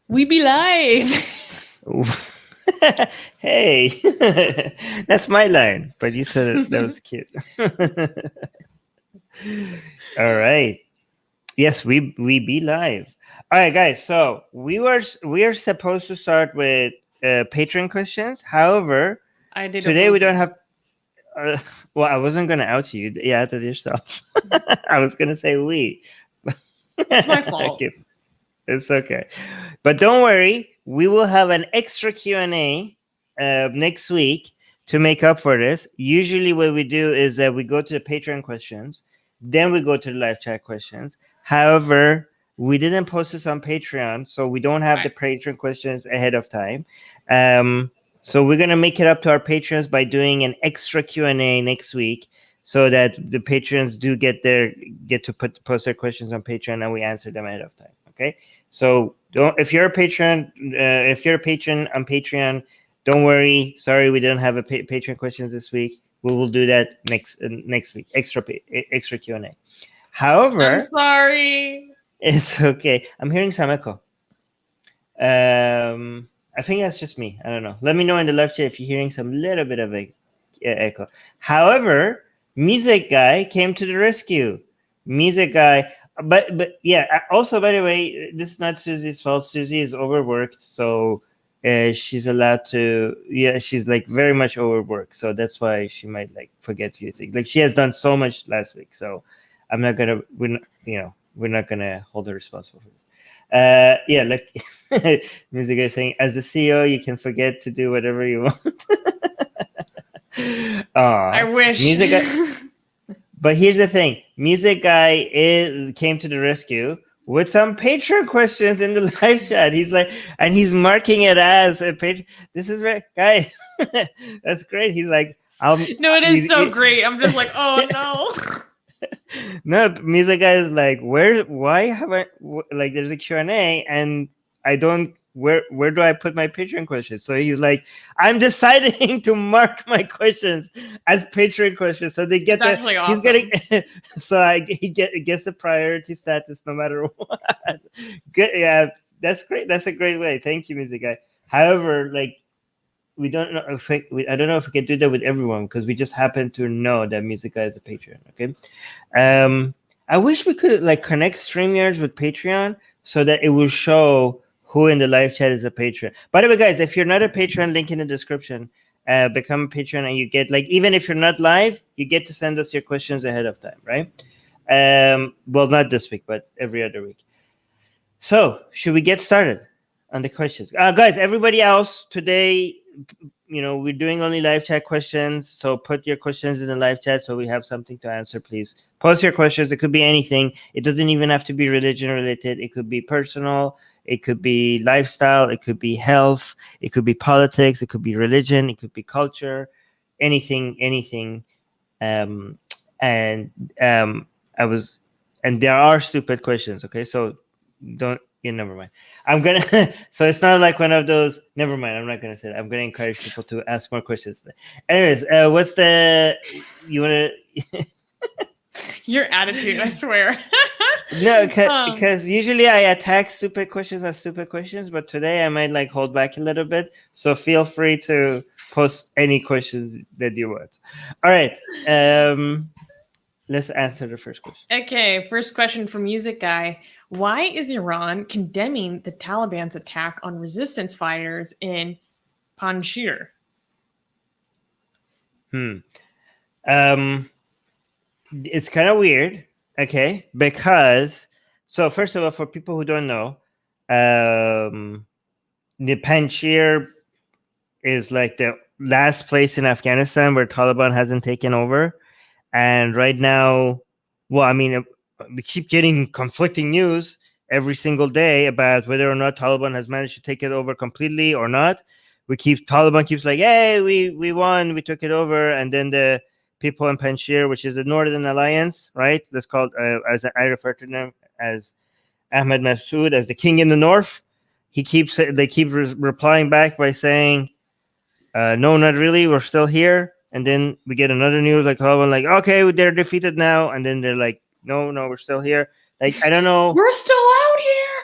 We be live. Hey, that's my line, but you said it, that was cute. All right. Yes, we be live. All right, guys. So we are supposed to start with Patreon questions. However, I did today we don't have. Uh, well, I wasn't gonna out you. You outed yourself. I was gonna say we. It's my fault. Okay, it's okay. But don't worry, we will have an extra Q&A next week to make up for this. Usually what we do is that we go to the Patreon questions, then we go to the live chat questions. However, we didn't post this on Patreon, so we don't have the Patreon questions ahead of time. So we're going to make it up to our patrons by doing an extra Q&A next week so that the patrons do get to post their questions on Patreon and we answer them ahead of time. Okay? So if you're a patron, on Patreon, don't worry. Sorry, we don't have a Patreon questions this week. We will do that next week. Extra Q&A. However, I'm sorry. It's okay. I'm hearing some echo. I think that's just me. I don't know. Let me know in the live chat if you're hearing some little bit of echo. However, Music Guy came to the rescue. Music Guy. But yeah, also, by the way, this is not Susie's fault. Susie is overworked, so she's allowed to. Yeah, she's like very much overworked, so that's why she might like forget few things. Like she has done so much last week, so I'm not gonna. We're not gonna hold her responsible for this. Yeah, like Music Guy saying, as the CEO, you can forget to do whatever you want. I wish. Music Guy. But here's the thing: Music Guy came to the rescue with some Patreon questions in the live chat. He's like, and he's marking it as a Patreon. This is very guy. That's great. He's like, no, it is so great. I'm just like, oh no. No, Music Guy is like, why haven't like there's a Q&A and I don't where do I put my Patreon questions? So he's like, I'm deciding to mark my questions as Patreon questions, so they get That's awesome. He's getting so he gets the priority status no matter what. Good, yeah, that's great. That's a great way. Thank you, Music Guy. However, like we don't know if I don't know if we can do that with everyone because we just happen to know that Music Guy is a Patreon. Okay, I wish we could like connect StreamYards with Patreon so that it will show who in the live chat is a Patreon. By the way, guys, if you're not a Patreon, link in the description. Become a Patreon, and you get like even if you're not live, you get to send us your questions ahead of time, right? Well, not this week, but every other week. So, should we get started on the questions, guys? Everybody else today, we're doing only live chat questions, so put your questions in the live chat so we have something to answer. Please post your questions. It could be anything. It doesn't even have to be religion related. It could be personal. It could be lifestyle. It could be health. It could be politics. It could be religion. It could be culture. Anything. And there are stupid questions. Okay, so don't. Yeah, never mind. I'm gonna. So it's not like one of those. Never mind. I'm not gonna say that. I'm gonna encourage people to ask more questions. Anyways, what's the? You wanna? Your attitude, I swear. No, because usually I attack stupid questions as stupid questions, but today I might like hold back a little bit. So feel free to post any questions that you want. All right. Let's answer the first question. Okay, first question from Music Guy. Why is Iran condemning the Taliban's attack on resistance fighters in Panjshir? It's kind of weird, okay? Because, so first of all, for people who don't know, the Panjshir is like the last place in Afghanistan where Taliban hasn't taken over. And right now, well, I mean, we keep getting conflicting news every single day about whether or not Taliban has managed to take it over completely or not. Taliban keeps like, hey, we won, we took it over, and then the people in Panjshir, which is the Northern Alliance, right? That's called, as I refer to them as Ahmed Massoud, as the king in the north. They keep replying back by saying, no, not really, we're still here. And then we get another news like Taliban, like, okay, they're defeated now, and then they're like, no, we're still here. Like, I don't know. We're still out here.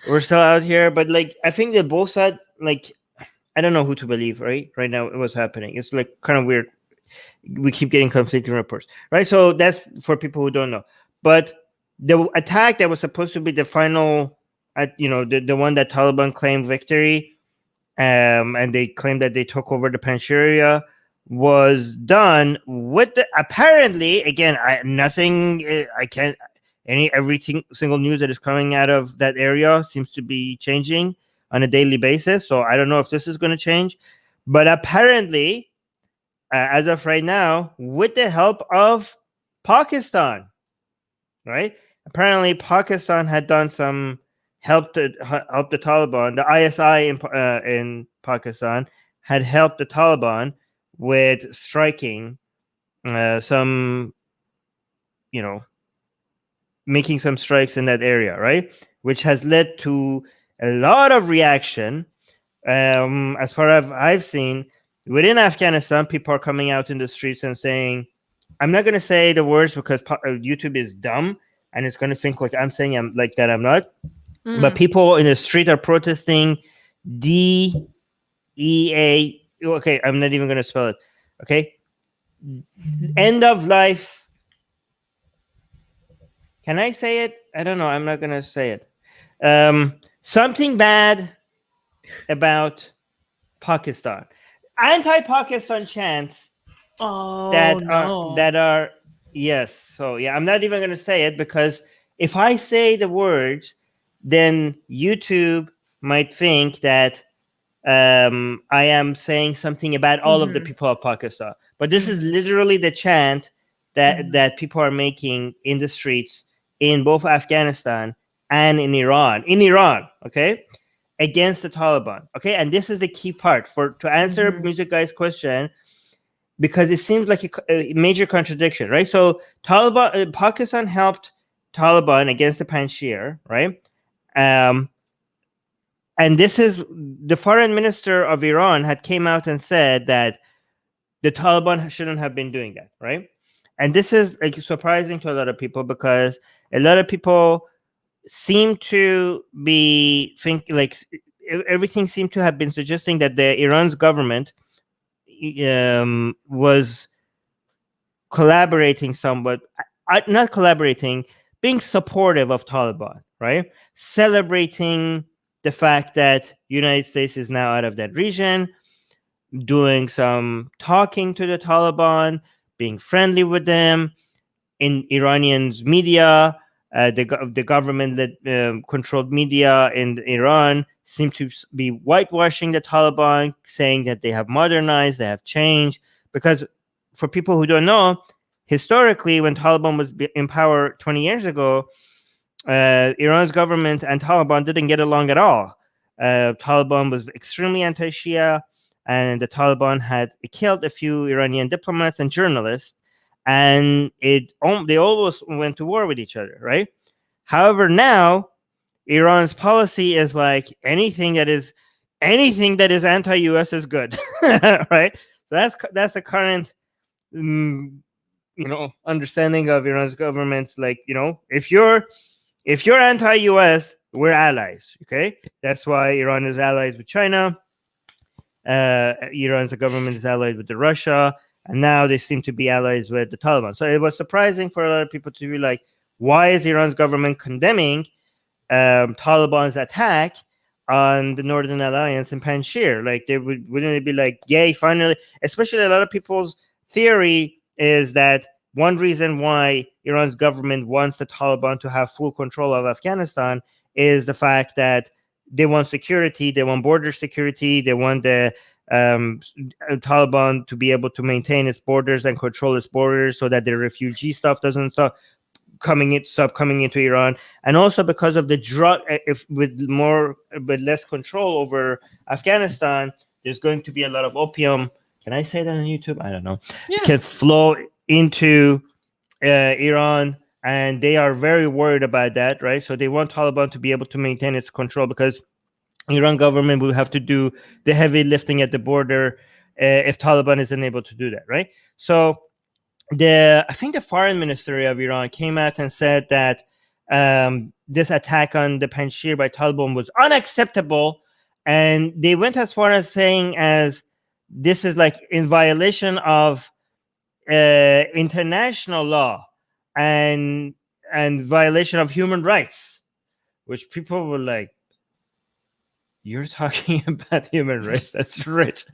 we're still out here, but like I think that both sides, like I don't know who to believe, right? Right now, what's happening? It's like kind of weird. We keep getting conflicting reports, right? So that's for people who don't know. But the attack that was supposed to be the final, the one that Taliban claimed victory, and they claimed that they took over the Panjshir, was done with apparently again I can't every single news that is coming out of that area seems to be changing on a daily basis, so I don't know if this is going to change, but apparently as of right now with the help of Pakistan, right? Apparently Pakistan had done some help the Taliban. The ISI in Pakistan had helped the Taliban with striking some, making some strikes in that area, right? Which has led to a lot of reaction. As far as I've seen, within Afghanistan, people are coming out in the streets and saying, I'm not going to say the words because YouTube is dumb and it's going to think like I'm saying I'm like that. I'm not. But people in the street are protesting DEA. Okay, I'm not even going to spell it. Okay. End of life. Can I say it? I don't know. I'm not going to say it. Something bad about Pakistan. Anti-Pakistan chants that are yes. So yeah, I'm not even going to say it because if I say the words, then YouTube might think that I am saying something about all of the people of Pakistan. But this is literally the chant that people are making in the streets in both Afghanistan and in Iran. In Iran, okay, against the Taliban. Okay, and this is the key part to answer Music Guy's question, because it seems like a major contradiction, right? So Pakistan helped Taliban against the Panjshir, right? And this is the foreign minister of Iran had came out and said that the Taliban shouldn't have been doing that, right? And this is like surprising to a lot of people because a lot of people seem to be everything seemed to have been suggesting that the Iran's government was collaborating somewhat, not collaborating, being supportive of Taliban, right? Celebrating the fact that United States is now out of that region, doing some talking to the Taliban, being friendly with them. In Iranians' media, the government that controlled media in Iran seem to be whitewashing the Taliban, saying that they have modernized, they have changed. Because for people who don't know, historically, when Taliban was in power 20 years ago, Iran's government and Taliban didn't get along at all. Taliban was extremely anti-Shia, and the Taliban had killed a few Iranian diplomats and journalists, and they always went to war with each other, right? However, now Iran's policy is like anything that is anti-US is good, right? So that's the current understanding of Iran's government. Like, if you're anti-US, we're allies. Okay, that's why Iran is allies with China. Iran's government is allied with Russia, and now they seem to be allies with the Taliban. So it was surprising for a lot of people to be like, why is Iran's government condemning Taliban's attack on the Northern Alliance in Panjshir? Like, wouldn't it be like, yay, finally? Especially a lot of people's theory is that one reason why Iran's government wants the Taliban to have full control of Afghanistan is the fact that they want security, they want border security, they want the Taliban to be able to maintain its borders and control its borders so that the refugee stuff doesn't stop coming into Iran. And also because of the drug, with less control over Afghanistan, there's going to be a lot of opium. Can I say that on YouTube? I don't know. Yeah. Can flow into Iran, and they are very worried about that, right? So they want Taliban to be able to maintain its control, because Iran government will have to do the heavy lifting at the border if Taliban isn't able to do that, right? So I think the foreign ministry of Iran came out and said that this attack on the Panjshir by Taliban was unacceptable, and they went as far as saying as this is like in violation of international law and violation of human rights, which people were like, you're talking about human rights? That's rich.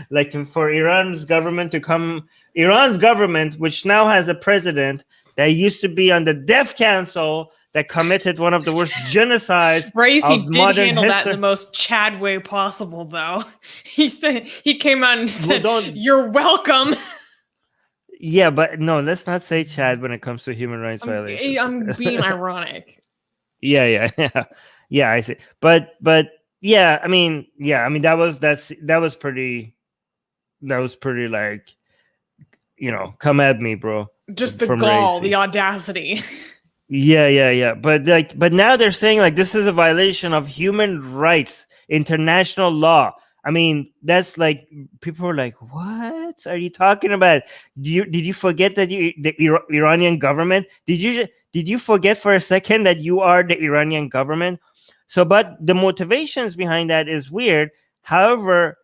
Like for Iran's government, which now has a president that used to be on the Death Council, that committed one of the worst genocides Raisi of did modern handle that in history. the most Chad way possible, though. He came out and said, don't- "You're welcome." Yeah, but no, let's not say Chad when it comes to human rights violations. I'm being ironic. Yeah. I see. But yeah, I mean, that was pretty like, come at me, bro. Just the From gall, Raisi. the audacity. Yeah. But now they're saying like this is a violation of human rights, international law. I mean, that's like, people are like, what are you talking about? Did you forget that the Iranian government? Did you forget for a second that you are the Iranian government? So, but the motivations behind that is weird. However,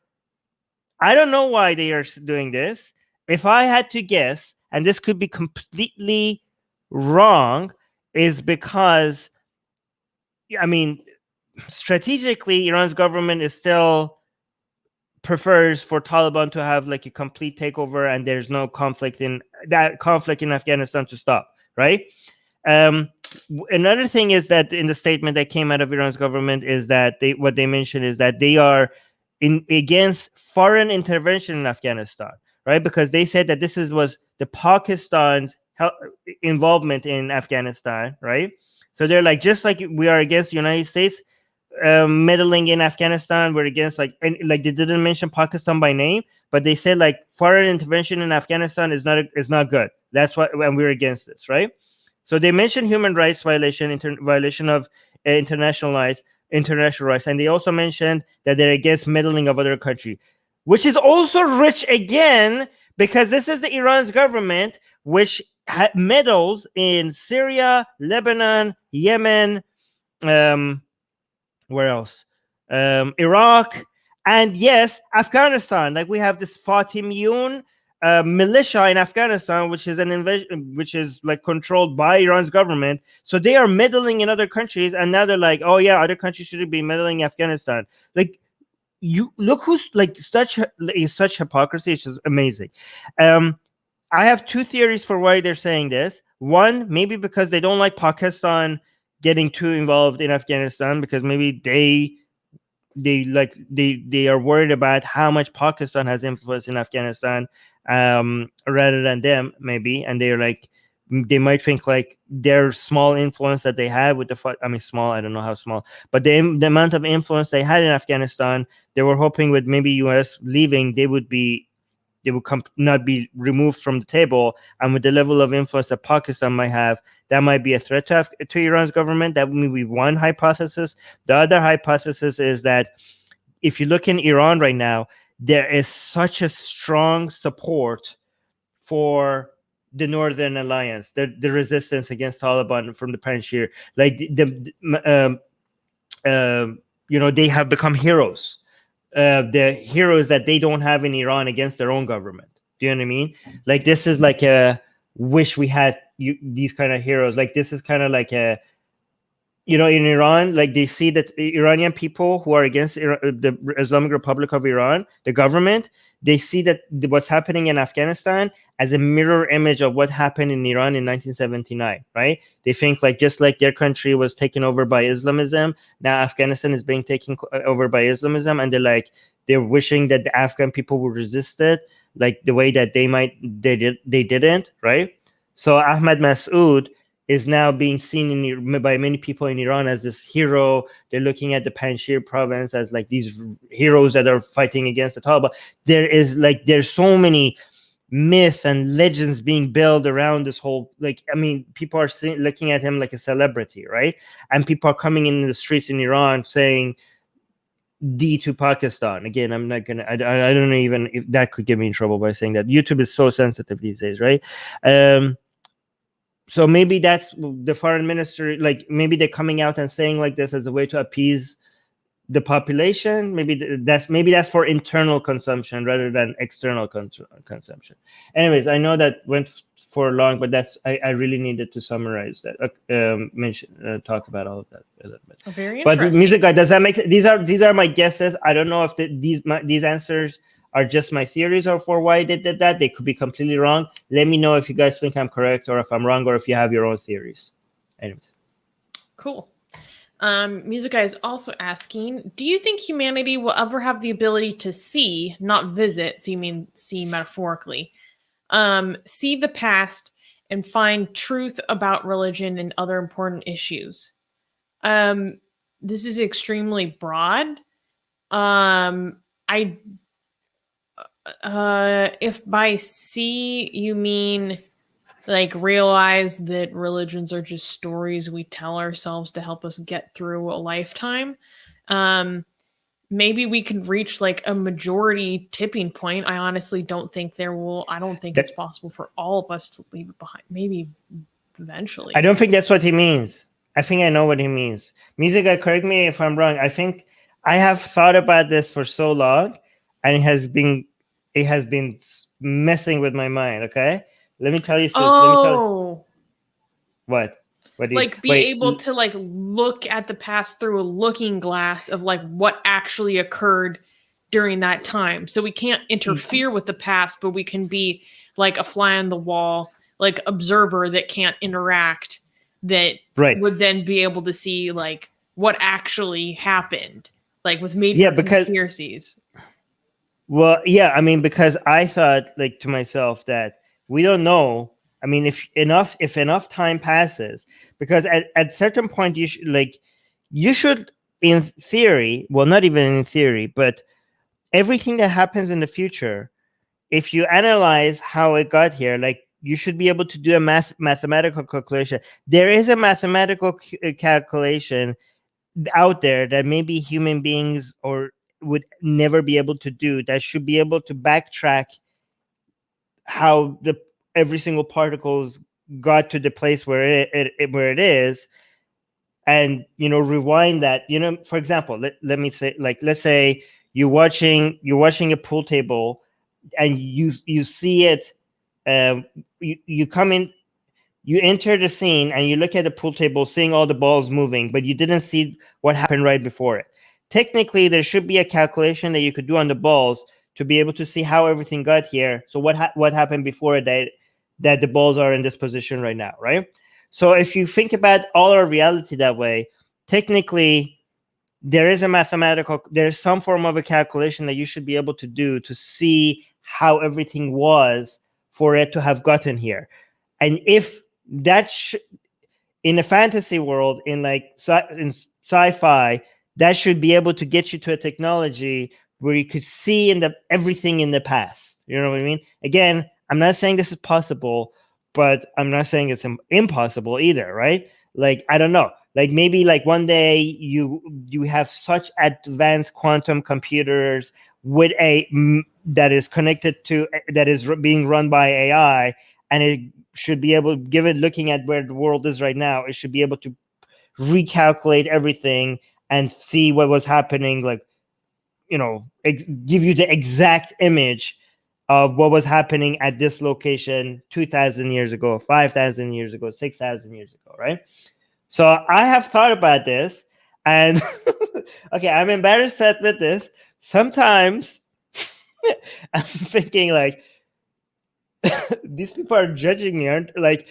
I don't know why they are doing this. If I had to guess, and this could be completely wrong, is because, I mean, strategically, Iran's government is still prefers for Taliban to have like a complete takeover, and there's no conflict in Afghanistan to stop, right? Another thing is that in the statement that came out of Iran's government is that what they mentioned is that they are against foreign intervention in Afghanistan, right? Because they said that this was the Pakistan's involvement in Afghanistan, right? So they're like, just like we are against the United States meddling in Afghanistan, we're against like they didn't mention Pakistan by name, but they said like foreign intervention in Afghanistan is not good. That's why, and we're against this, right? So they mentioned human rights violation, violation of international rights, and they also mentioned that they're against meddling of other country, which is also rich again, because this is the Iran's government which meddles in Syria, Lebanon, Yemen, where else? Iraq, and yes, Afghanistan. Like we have this Fatimiyun militia in Afghanistan, which is which is like controlled by Iran's government. So they are meddling in other countries, and now they're like, oh yeah, other countries shouldn't be meddling in Afghanistan. Like, you look who's like such hypocrisy. It's just amazing. I have two theories for why they're saying this. One, maybe because they don't like Pakistan getting too involved in Afghanistan, because maybe they are worried about how much Pakistan has influence in Afghanistan, rather than them, maybe, and they're like, they might think like their small influence that they had with small, I don't know how small, but the amount of influence they had in Afghanistan, they were hoping with maybe US leaving, they would not be removed from the table. And with the level of influence that Pakistan might have, that might be a threat to Iran's government. That would be one hypothesis. The other hypothesis is that if you look in Iran right now, there is such a strong support for the Northern Alliance, the resistance against Taliban from the Panjshir. Like they have become heroes. The heroes that they don't have in Iran against their own government. Do you know what I mean? Like, this is like a wish we had these kind of heroes. Like, this is kind of like a, in Iran, like they see that Iranian people who are against the Islamic Republic of Iran, the government, they see that what's happening in Afghanistan as a mirror image of what happened in Iran in 1979, right? They think like, just like their country was taken over by Islamism, now Afghanistan is being taken over by Islamism, and they're wishing that the Afghan people would resist it, like the way that they didn't, right? So Ahmad Massoud is now being seen by many people in Iran as this hero. They're looking at the Panjshir province as like these heroes that are fighting against the Taliban. There's so many myths and legends being built around this whole, people are looking at him like a celebrity, right? And people are coming in the streets in Iran saying D to Pakistan. Again, I'm not gonna, I don't know even if that could get me in trouble by saying that. YouTube is so sensitive these days, right? so maybe that's the foreign ministry, like maybe they're coming out and saying like this as a way to appease the population. Maybe that's for internal consumption rather than external consumption. Anyways, I know that went for long, but I really needed to summarize that, talk about all of that a little bit. Very But interesting. music guy, does that make these are my guesses? I don't know if these answers are just my theories or for why they did that. They could be completely wrong. Let me know if you guys think I'm correct or if I'm wrong or if you have your own theories. Anyways. Cool. Music Guy is also asking, do you think humanity will ever have the ability to see, not visit, so you mean see metaphorically, see the past and find truth about religion and other important issues? This is extremely broad. If by see you mean like realize that religions are just stories we tell ourselves to help us get through a lifetime, maybe we can reach like a majority tipping point. I honestly don't think it's possible for all of us to leave it behind. Maybe eventually. I don't think that's what he means. I think I know what he means. Music guy, correct me if I'm wrong. I think I have thought about this for so long, and it has been messing with my mind. Okay, let me tell you. What? Able to like look at the past through a looking glass of like what actually occurred during that time. So we can't interfere with the past, but we can be like a fly on the wall, like observer that can't interact, that would then be able to see like what actually happened, like with major conspiracies. Well, yeah, I mean, because I thought like to myself that we don't know. I mean, if enough time passes, because at certain point you should in theory, well, not even in theory, but everything that happens in the future, if you analyze how it got here, like you should be able to do a mathematical calculation. There is a mathematical calculation out there that maybe human beings would never be able to do, that should be able to backtrack how every single particles got to the place where it is, and rewind that. For example, let me say, like, let's say you're watching a pool table and you see it, you come in, you enter the scene and you look at the pool table, seeing all the balls moving, but you didn't see what happened right before it. Technically, there should be a calculation that you could do on the balls to be able to see how everything got here. So what happened before it that the balls are in this position right now, right? So if you think about all our reality that way, technically, there's some form of a calculation that you should be able to do to see how everything was for it to have gotten here. And if that in a fantasy world, in sci-fi, that should be able to get you to a technology where you could see everything in the past. You know what I mean? Again, I'm not saying this is possible, but I'm not saying it's impossible either, right? Like, I don't know. Like maybe like one day you have such advanced quantum computers with that is connected to, that is being run by AI, and it should be able, given looking at where the world is right now, it should be able to recalculate everything and see what was happening, like, give you the exact image of what was happening at this location 2,000 years ago, 5,000 years ago, 6,000 years ago, right? So I have thought about this, and okay, I'm embarrassed to admit this. Sometimes I'm thinking like, these people are judging me, aren't like?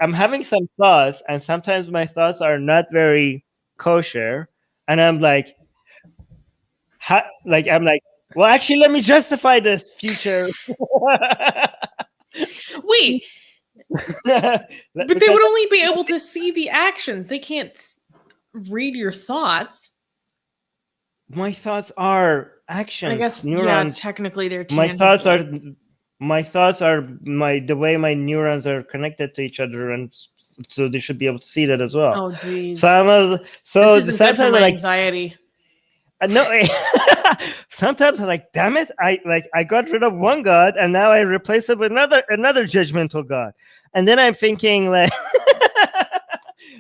I'm having some thoughts, and sometimes my thoughts are not very kosher, and I'm like, well, actually, let me justify this future. Wait, but they would only be able to see the actions. They can't read your thoughts. My thoughts are actions. I guess neurons. Yeah, technically they're tangible. My thoughts are the way my neurons are connected to each other, and so they should be able to see that as well. Oh, geez. So this isn't good for my anxiety. No, sometimes I'm like, damn it, I got rid of one god and now I replace it with another judgmental god, and then I'm thinking like,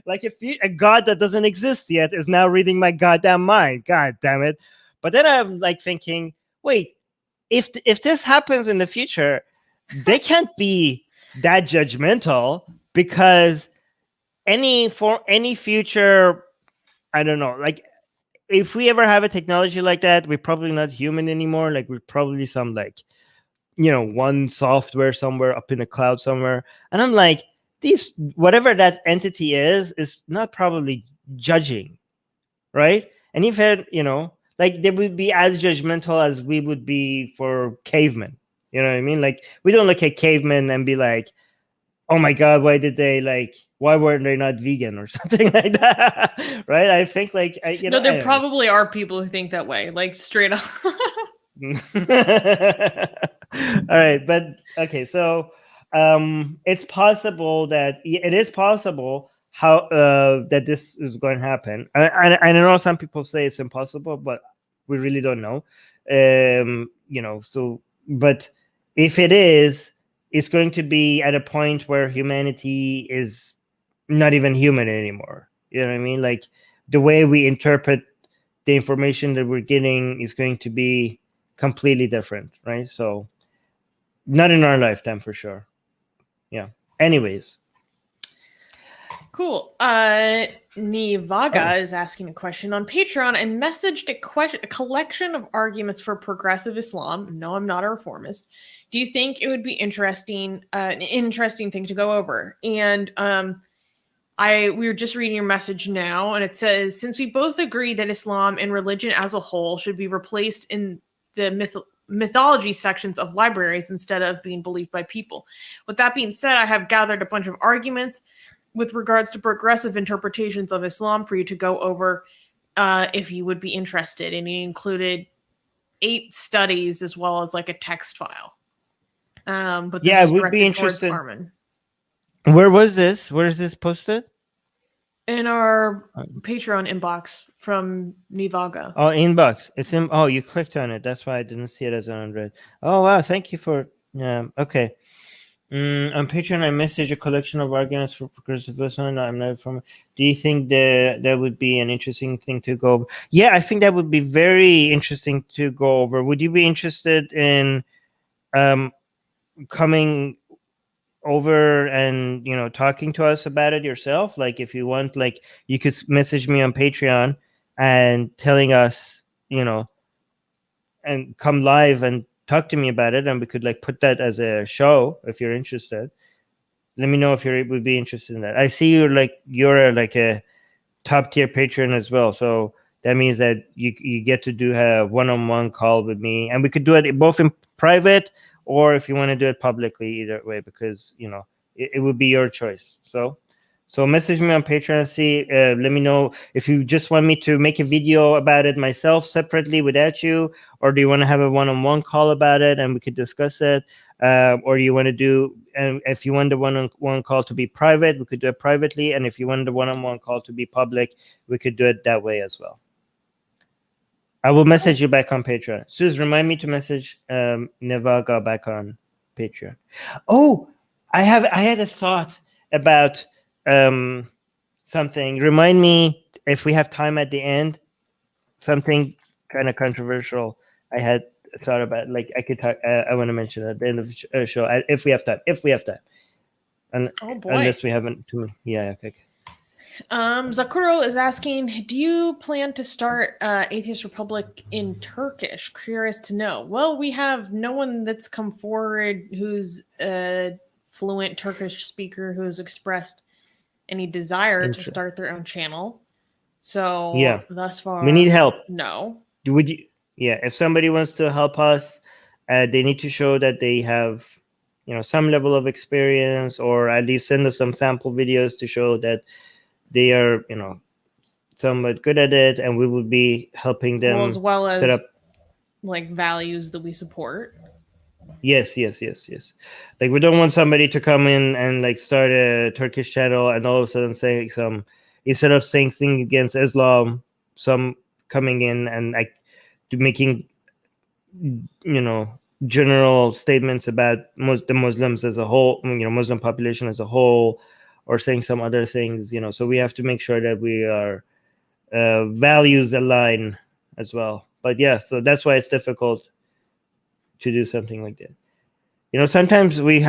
like if a god that doesn't exist yet is now reading my goddamn mind, god damn it. But then I'm like thinking, wait, if this happens in the future, they can't be that judgmental, because any future, I don't know, like, if we ever have a technology like that, we're probably not human anymore. Like, we're probably some, like, one software somewhere up in the cloud somewhere. And I'm like, these, whatever that entity is not probably judging, right? And if it, like, they would be as judgmental as we would be for cavemen. You know what I mean? Like, we don't look at cavemen and be like, oh my god, why weren't they not vegan or something like that? Right? I think, like, there probably are people who think that way, like, straight up. All right, but okay, so it's possible that it is possible how that this is going to happen. I know some people say it's impossible, but we really don't know. So, but if it is, it's going to be at a point where humanity is not even human anymore. You know what I mean? Like, the way we interpret the information that we're getting is going to be completely different, right? So, not in our lifetime for sure. Yeah. Anyways. Cool. Nivaga is asking a question on Patreon and messaged a collection of arguments for progressive Islam. No, I'm not a reformist. Do you think it would be an interesting thing to go over? And we were just reading your message now, and it says, since we both agree that Islam and religion as a whole should be replaced in the mythology sections of libraries instead of being believed by people. With that being said, I have gathered a bunch of arguments with regards to progressive interpretations of Islam for you to go over if you would be interested. And he included 8 studies as well as like a text file. But yeah, we'd be interested. Armin. Where was this? Where is this posted? In our Patreon inbox from Nivaga. Oh, inbox. It's in. Oh, you clicked on it. That's why I didn't see it as unread. Oh wow, thank you for. Okay. On Patreon, I message a collection of arguments for progressive Islam. I'm not from. Do you think that would be an interesting thing to go over? Yeah, I think that would be very interesting to go over. Would you be interested in coming over and talking to us about it yourself? Like, if you want, like, you could message me on Patreon and telling us, and come live and talk to me about it, and we could, like, put that as a show if you're interested. Let me know if you would be interested in that. I see you're a top tier patron as well, so that means that you get to do a one-on-one call with me, and we could do it both in private, or if you want to do it publicly, either way, because it would be your choice. So message me on Patreon. See, let me know if you just want me to make a video about it myself separately without you, or do you want to have a one-on-one call about it and we could discuss it, or you want to do, and if you want the one-on-one call to be private, we could do it privately, and if you want the one-on-one call to be public, we could do it that way as well. I will message you back on Patreon. Suze, remind me to message Nivaga back on Patreon. Oh, I had a thought about something. Remind me if we have time at the end. Something kind of controversial I had thought about. Like, I could talk. I want to mention at the end of the show if we have time. If we have time, and unless we haven't. Yeah. Okay. Zakuro is asking, do you plan to start Atheist Republic in Turkish? Curious to know. Well, we have no one that's come forward who's a fluent Turkish speaker who's expressed any desire to start their own channel. So yeah, thus far, we need help. No. Would you? Yeah, if somebody wants to help us, they need to show that they have, some level of experience, or at least send us some sample videos to show that they are, somewhat good at it, and we would be helping them as well as set up like values that we support. Yes. Like, we don't want somebody to come in and like start a Turkish channel and all of a sudden say instead of saying things against Islam, some coming in and like making, general statements about the Muslims as a whole, Muslim population as a whole, or saying some other things, so we have to make sure that we are values align as well. But yeah, so that's why it's difficult to do something like that. Sometimes we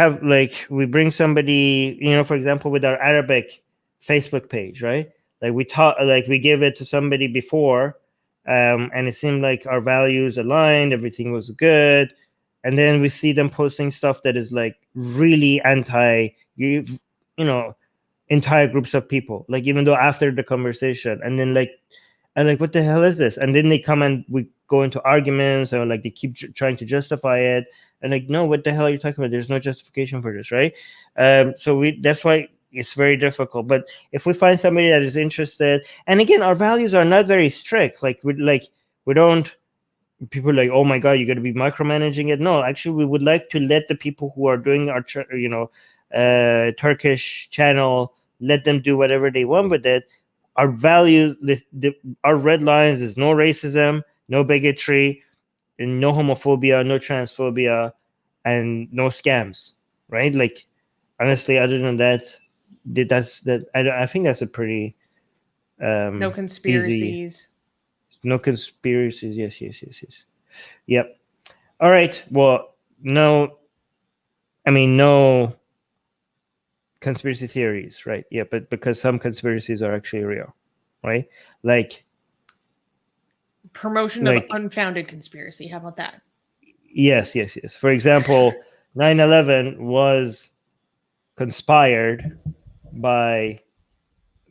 bring somebody, for example, with our Arabic Facebook page, right? Like we give it to somebody before, and it seemed like our values aligned, everything was good, and then we see them posting stuff that is like really entire groups of people, like even though after the conversation, and then what the hell is this? And then they come and we go into arguments, or like they keep trying to justify it, and like, no, what the hell are you talking about? There's no justification for this, right? So that's why it's very difficult. But if we find somebody that is interested, and again, our values are not very strict. We don't. People are like, oh my god, you got to be micromanaging it. No, actually, we would like to let the people who are doing our Turkish channel, let them do whatever they want with it. Our values, our red lines is no racism, no bigotry, and no homophobia, no transphobia, and no scams, right? Like, honestly, other than that, I think that's a pretty no conspiracies. Easy. No conspiracies. Yes. Yep. All right. Well, no conspiracy theories, right? Yeah, but because some conspiracies are actually real, right? Like promotion of unfounded conspiracy. How about that? Yes. For example, 9/11 was conspired by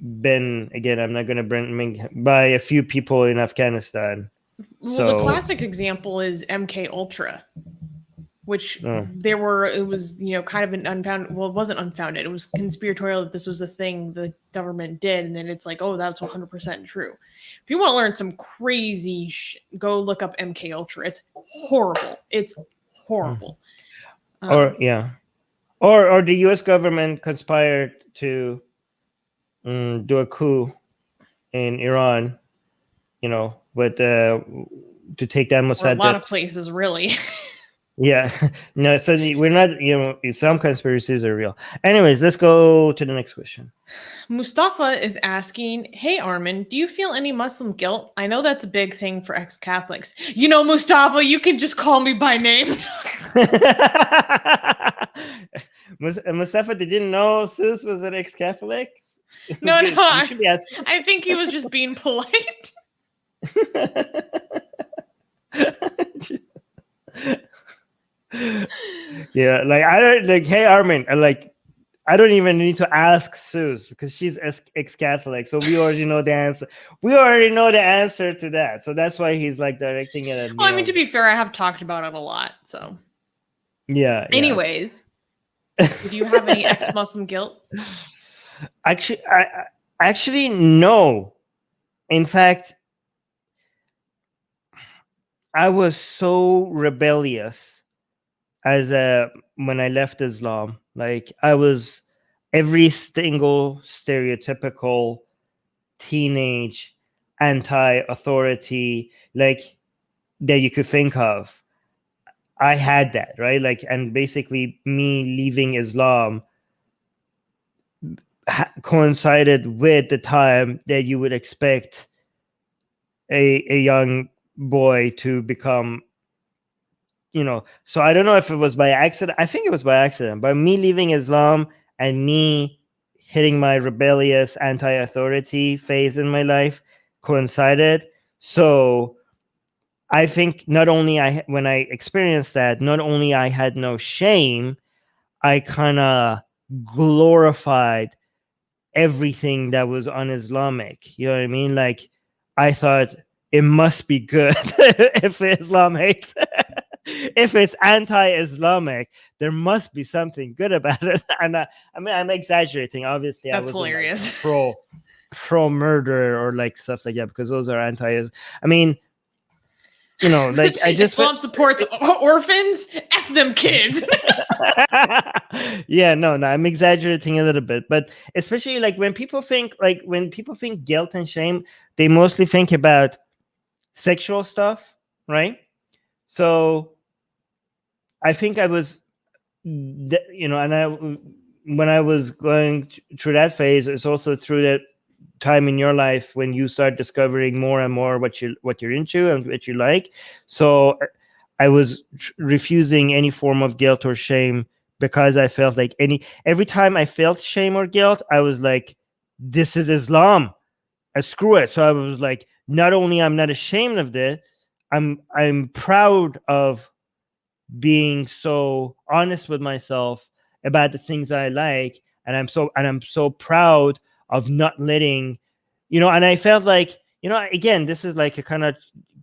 again, I'm not going to bring by a few people in Afghanistan. Well, the classic example is MK Ultra, which it was, kind of an unfounded, well, it wasn't unfounded. It was conspiratorial that this was a thing the government did. And then it's like, oh, that's 100% true. If you want to learn some crazy shit, go look up MK Ultra. It's horrible. Or the US government conspired to do a coup in Iran, but to take down Mossad. A lot of places, really. Yeah, no. So we're not, some conspiracies are real. Anyways, let's go to the next question. Mustafa is asking, "Hey Armin, do you feel any Muslim guilt? I know that's a big thing for ex-Catholics." Mustafa, you can just call me by name. Mustafa didn't know Sus was an ex-Catholic. No, I think he was just being polite. Yeah, I don't hey Armin, I don't even need to ask Sus because she's ex-Catholic, so we already know the answer. We already know the answer to that, so that's why he's directing it at me. Well, I mean, to be fair, I have talked about it a lot, so yeah. Anyways, do you have any ex-Muslim guilt? Actually, no. In fact, I was so rebellious when I left Islam. I was every single stereotypical teenage anti-authority that you could think of. I had that, right? And basically me leaving Islam coincided with the time that you would expect a young boy to become, so I don't know if it was by accident. I think it was by accident, but me leaving Islam and me hitting my rebellious anti-authority phase in my life coincided. So I think not only when I experienced that, not only I had no shame, I kind of glorified everything that was un-Islamic. You know what I mean? I thought it must be good if Islam hates. If it's anti-Islamic, there must be something good about it. And I'm exaggerating. Obviously, that's hilarious. Pro murder or stuff like that, because those are anti. I mean, I just Islam supports orphans. F them kids. Yeah, no, I'm exaggerating a little bit, but especially when people think guilt and shame, they mostly think about sexual stuff, right? So I think I was, and when I was going through that phase, it's also through that time in your life when you start discovering more and more what you're into and what you like. So I was refusing any form of guilt or shame, because I felt like every time I felt shame or guilt, I was like, this is Islam. Screw it. So I was like, not only I'm not ashamed of this, I'm proud of being so honest with myself about the things I like, and I'm so proud of not letting, and I felt like, again, this is like a kind of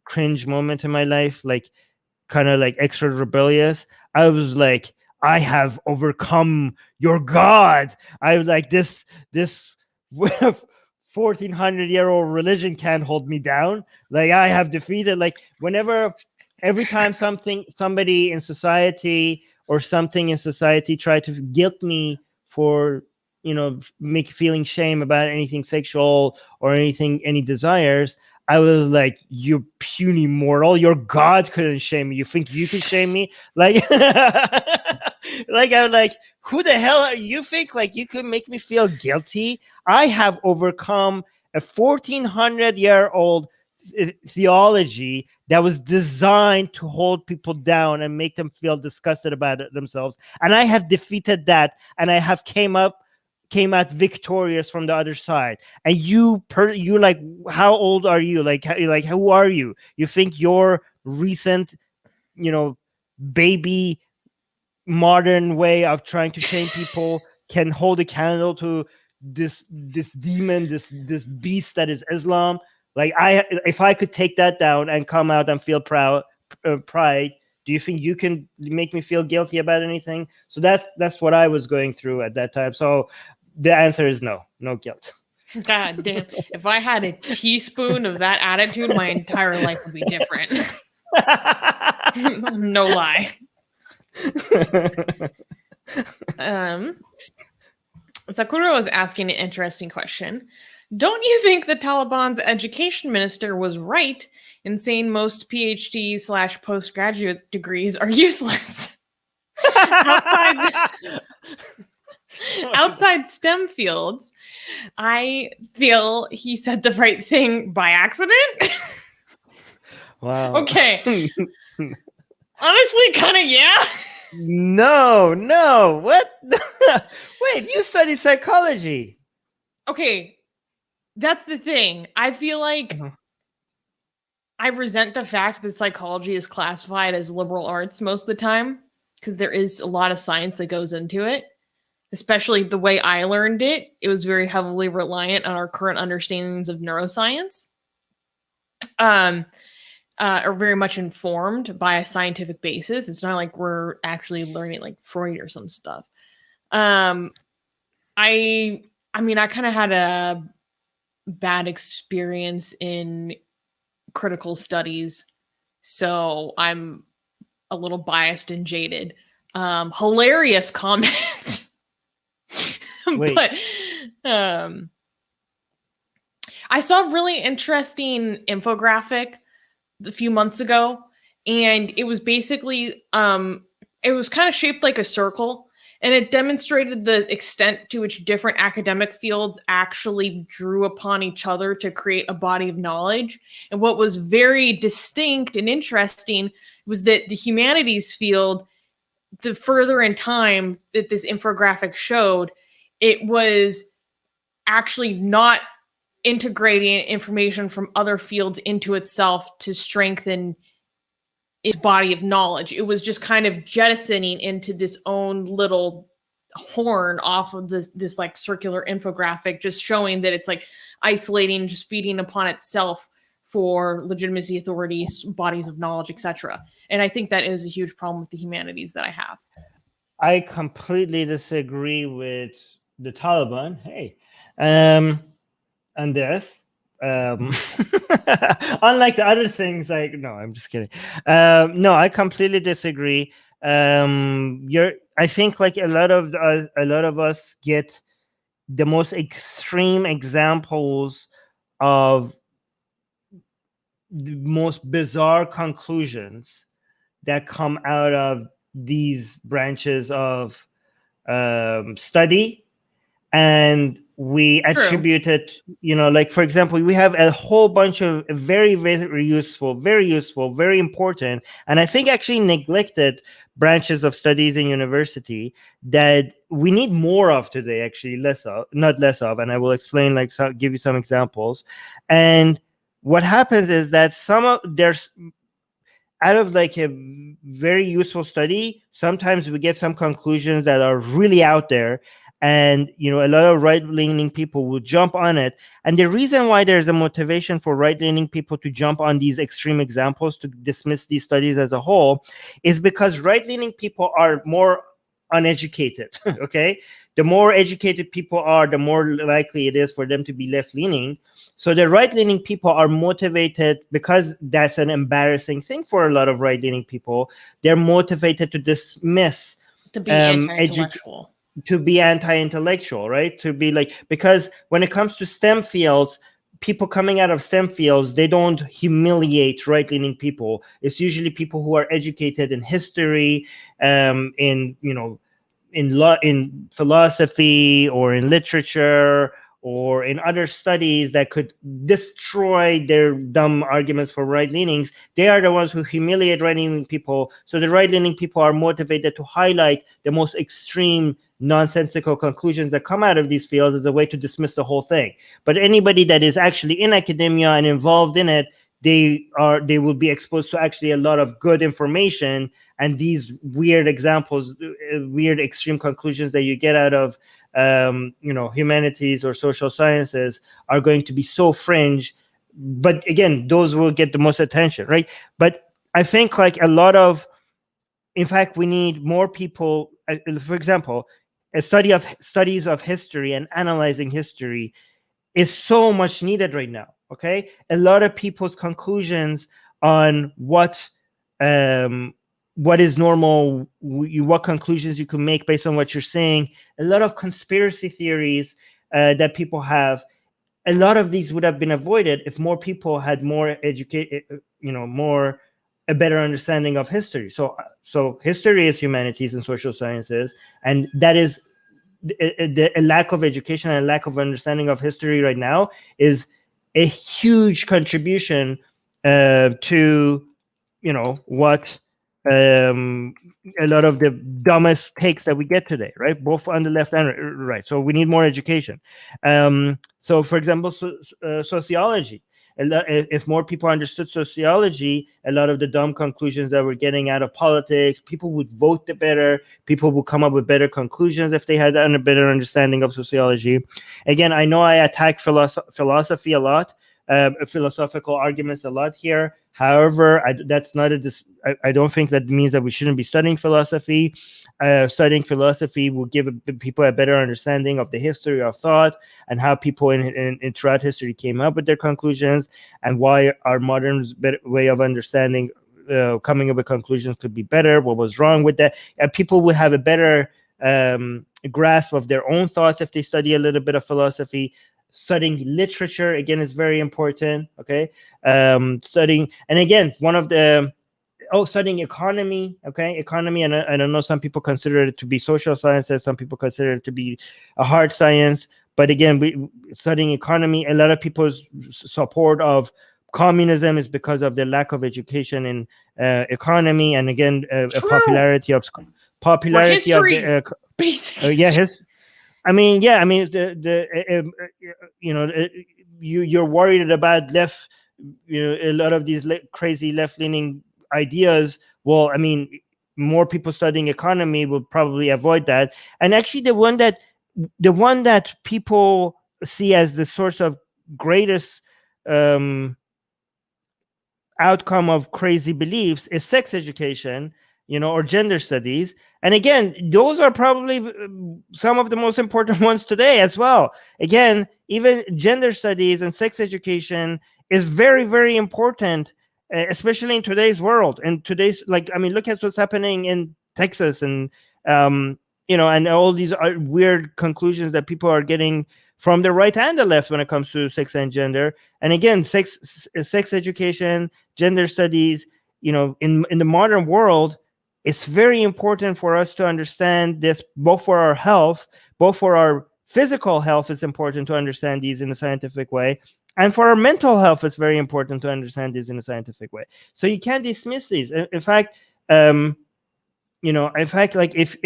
cringe moment in my life, like kind of like extra rebellious. I was like, I have overcome your God. I was like, this 1400-year-old religion can't hold me down. Like, I have defeated, like, every time somebody in society or something in society tried to guilt me for, feeling shame about anything sexual or any desires, I was like, you puny mortal, your God couldn't shame me. You think you could shame me? Like, like, I'm like, who the hell are you? Think like you could make me feel guilty? I have overcome a 1400-year-old theology that was designed to hold people down and make them feel disgusted about it themselves. And I have defeated that, and I have came out victorious from the other side. And you like, how old are you? Like who are you? You think your recent, baby modern way of trying to shame people can hold a candle to this demon, this beast that is Islam? Like, if I could take that down and come out and feel pride, do you think you can make me feel guilty about anything? So that's what I was going through at that time. So the answer is no guilt. God damn. If I had a teaspoon of that attitude, my entire life would be different. No lie. Sakura was asking an interesting question. Don't you think the Taliban's education minister was right in saying most PhD / postgraduate degrees are useless? Outside STEM fields, I feel he said the right thing by accident. Wow. Okay. Honestly, kind of, yeah. No. What? Wait, you studied psychology. Okay. That's the thing. I feel like I resent the fact that psychology is classified as liberal arts most of the time, because there is a lot of science that goes into it. Especially the way I learned it, it was very heavily reliant on our current understandings of neuroscience. Are very much informed by a scientific basis. It's not like we're actually learning like Freud or some stuff. I mean, I kind of had a bad experience in critical studies, so I'm a little biased and jaded. Hilarious comment. But I saw a really interesting infographic a few months ago, and it was basically it was kind of shaped like a circle, and it demonstrated the extent to which different academic fields actually drew upon each other to create a body of knowledge. And what was very distinct and interesting was that the humanities field, the further in time that this infographic showed, it was actually not integrating information from other fields into itself to strengthen its body of knowledge. It was just kind of jettisoning into this own little horn off of this like circular infographic, just showing that it's like isolating, just feeding upon itself for legitimacy, authorities, bodies of knowledge, etc. And I think that is a huge problem with the humanities that I have. I completely disagree with the Taliban. Hey, and this, unlike the other things, like, no, I'm just kidding. No, I completely disagree. I think like a lot of us get the most extreme examples of the most bizarre conclusions that come out of these branches of study, and we attribute it, like, for example, we have a whole bunch of very, very useful, very important, and I think actually neglected branches of studies in university that we need more of today, actually not less of, and I will explain, like, give you some examples. And what happens is that there's out of like a very useful study, sometimes we get some conclusions that are really out there, and a lot of right-leaning people will jump on it. And the reason why there's a motivation for right-leaning people to jump on these extreme examples to dismiss these studies as a whole is because right-leaning people are more uneducated. Okay, the more educated people are, the more likely it is for them to be left-leaning. So the right-leaning people are motivated, because that's an embarrassing thing for a lot of right-leaning people. They're motivated to dismiss, to be anti-intellectual. To be anti-intellectual, right? To be like, because when it comes to STEM fields, people coming out of STEM fields, they don't humiliate right-leaning people. It's usually people who are educated in history, in philosophy, or in literature, or in other studies that could destroy their dumb arguments for right-leanings. They are the ones who humiliate right-leaning people. So the right-leaning people are motivated to highlight the most extreme, nonsensical conclusions that come out of these fields as a way to dismiss the whole thing. But anybody that is actually in academia and involved in it, they will be exposed to actually a lot of good information, and these weird examples, weird extreme conclusions that you get out of humanities or social sciences are going to be so fringe. But again, those will get the most attention, right? But I think, like, in fact, we need more people. For example, a studies of history and analyzing history is so much needed right now. Okay, a lot of people's conclusions on what is normal, what conclusions you can make based on what you're saying, a lot of conspiracy theories that people have, a lot of these would have been avoided if more people had more a better understanding of history. So history is humanities and social sciences, and that is a lack of education and a lack of understanding of history right now is a huge contribution to what a lot of the dumbest takes that we get today, right? Both on the left and right. So we need more education. So, for example, sociology. If more people understood sociology, a lot of the dumb conclusions that we're getting out of politics, people would vote better. People would come up with better conclusions if they had a better understanding of sociology. Again, I know I attack philosophy a lot, philosophical arguments a lot here. However, that's not I don't think that means that we shouldn't be studying philosophy. Studying philosophy will give people a better understanding of the history of thought and how people in throughout history came up with their conclusions, and why our modern way of understanding, coming up with conclusions could be better. What was wrong with that? People will have a better grasp of their own thoughts if they study a little bit of philosophy. Studying literature, again, is very important. Okay, studying, and again, studying economy. Okay, economy, and I know some people consider it to be social sciences, some people consider it to be a hard science. But again, studying economy, a lot of people's support of communism is because of the lack of education in economy, and again, a popularity of history, basically. You're worried about a lot of these crazy left-leaning ideas. Well, I mean, more people studying economy will probably avoid that. And actually, the one that people see as the source of greatest outcome of crazy beliefs is sex education, or gender studies. And again, those are probably some of the most important ones today as well. Again, even gender studies and sex education is very, very important, especially in today's world. And today's, look at what's happening in Texas, and and all these weird conclusions that people are getting from the right and the left when it comes to sex and gender. And again, sex education, gender studies, in the modern world, it's very important for us to understand this, both for our health, both for our physical health. It's important to understand these in a scientific way. And for our mental health, it's very important to understand these in a scientific way. So you can't dismiss these. In fact, like if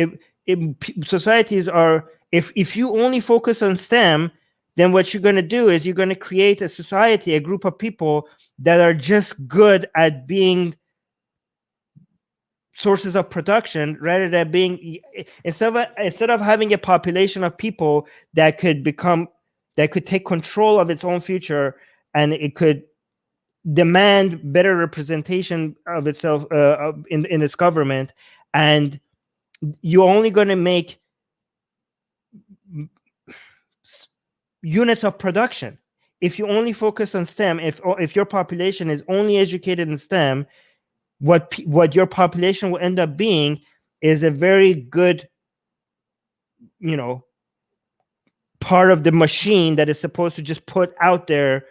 societies are, if you only focus on STEM, then what you're going to do is you're going to create a society, a group of people that are just good at being sources of production, rather than being, instead of having a population of people that could take control of its own future, and it could demand better representation of itself in its government. And you're only going to make units of production if you only focus on STEM. If your population is only educated in STEM, what your population will end up being is a very good, part of the machine that is supposed to just put out there,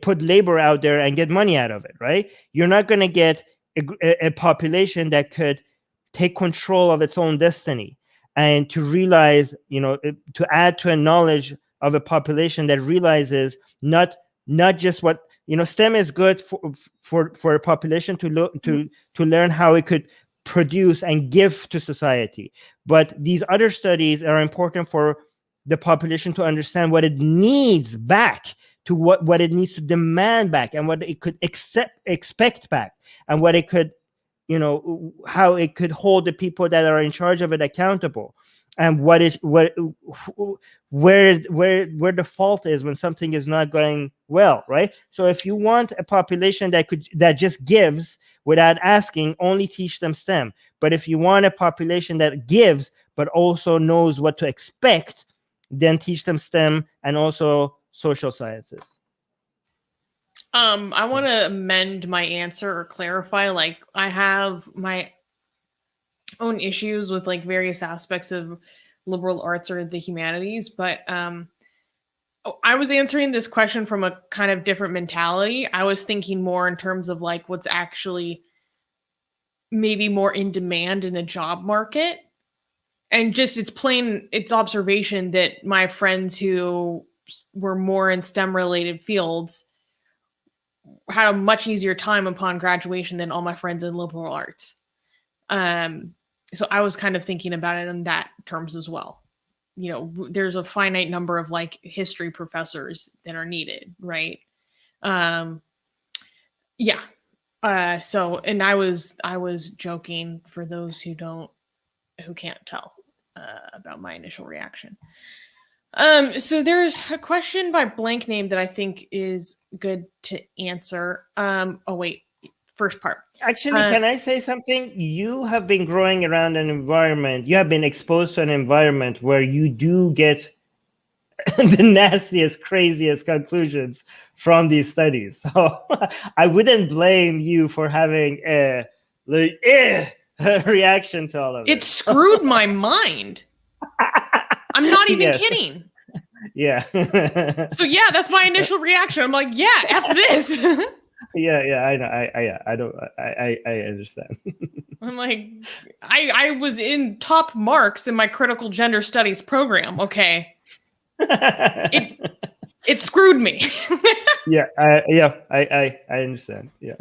put labor out there and get money out of it, right? You're not going to get a population that could take control of its own destiny, and to realize, to add to a knowledge of a population that realizes not just what, STEM is good for a population to learn how it could produce and give to society. But these other studies are important for the population to understand what it needs back, to what it needs to demand back, and what it could expect back, and what it could, how it could hold the people that are in charge of it accountable, and where the fault is when something is not going well, right? So if you want a population that just gives without asking, only teach them STEM. But if you want a population that gives but also knows what to expect, then teach them STEM and also social sciences. I want to amend my answer or clarify. Like, I have my own issues with like various aspects of liberal arts or the humanities, but I was answering this question from a kind of different mentality. I was thinking more in terms of like what's actually maybe more in demand in a job market. And just it's observation that my friends who were more in STEM related fields had a much easier time upon graduation than all my friends in liberal arts. So I was kind of thinking about it in that terms as well. There's a finite number of like history professors that are needed, right? Yeah. So, and I was joking for those who can't tell about my initial reaction. So there's a question by blank name that I think is good to answer. Oh wait, first part. Actually, can I say something? You have been growing around an environment. You have been exposed to an environment where you do get the nastiest, craziest conclusions from these studies. So I wouldn't blame you for having a reaction to all of it. It screwed my mind. I'm not even kidding. Yeah. So yeah, that's my initial reaction. I'm like, yeah, F this. Yeah, I know. I understand. I'm like, I was in top marks in my critical gender studies program. Okay. It screwed me. Yeah, I understand. Yeah.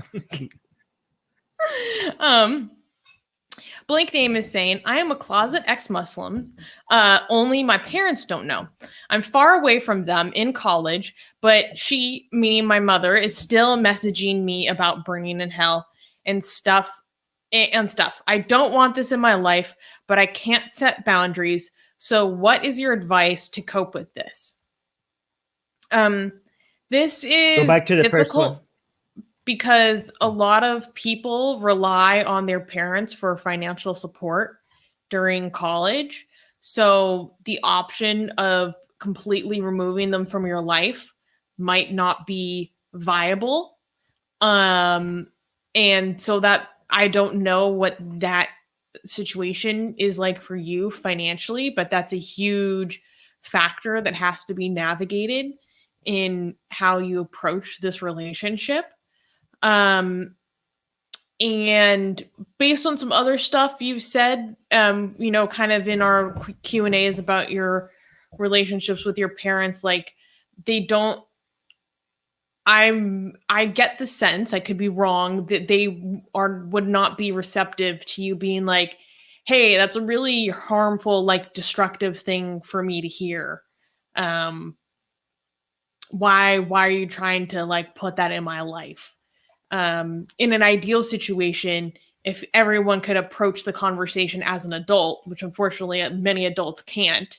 Blank name is saying, I am a closet ex-Muslim. Only my parents don't know. I'm far away from them in college, but she, meaning my mother, is still messaging me about burning in hell and stuff. I don't want this in my life, but I can't set boundaries. So what is your advice to cope with this? This is go back to the first one. Because a lot of people rely on their parents for financial support during college. So the option of completely removing them from your life might not be viable. And so that I don't know what that situation is like for you financially, but that's a huge factor that has to be navigated in how you approach this relationship. And based on some other stuff you've said, you know, kind of in our Q&As about your relationships with your parents, like they don't, I get the sense, I could be wrong, that they would not be receptive to you being like, hey, that's a really harmful, like destructive thing for me to hear. Why are you trying to like put that in my life? In an ideal situation, if everyone could approach the conversation as an adult, which unfortunately many adults can't,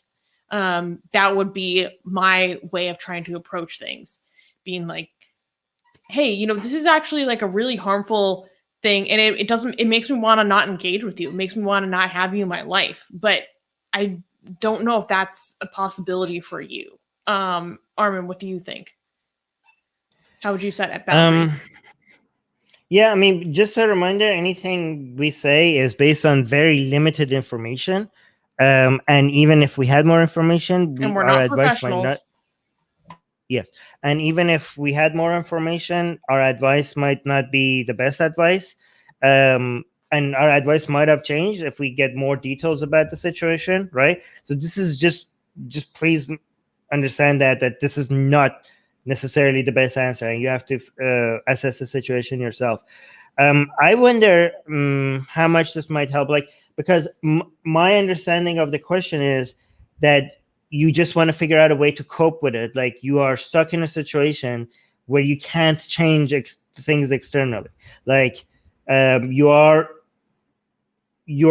that would be my way of trying to approach things, being like, hey, you know, this is actually like a really harmful thing, and it makes me want to not engage with you. It makes me want to not have you in my life. But I don't know if that's a possibility for you. Armin, what do you think? How would you set a boundary? Yeah, I mean, just a reminder, anything we say is based on very limited information. And even if we had more information, And we're our not advice might professionals. not. Yes. And even if we had more information, our advice might not be the best advice. And our advice might have changed if we get more details about the situation, right? So this is just please understand that this is not necessarily the best answer, and you have to assess the situation yourself. I wonder how much this might help, like, because my understanding of the question is that you just want to figure out a way to cope with it. Like, you are stuck in a situation where you can't change things externally. Like, you're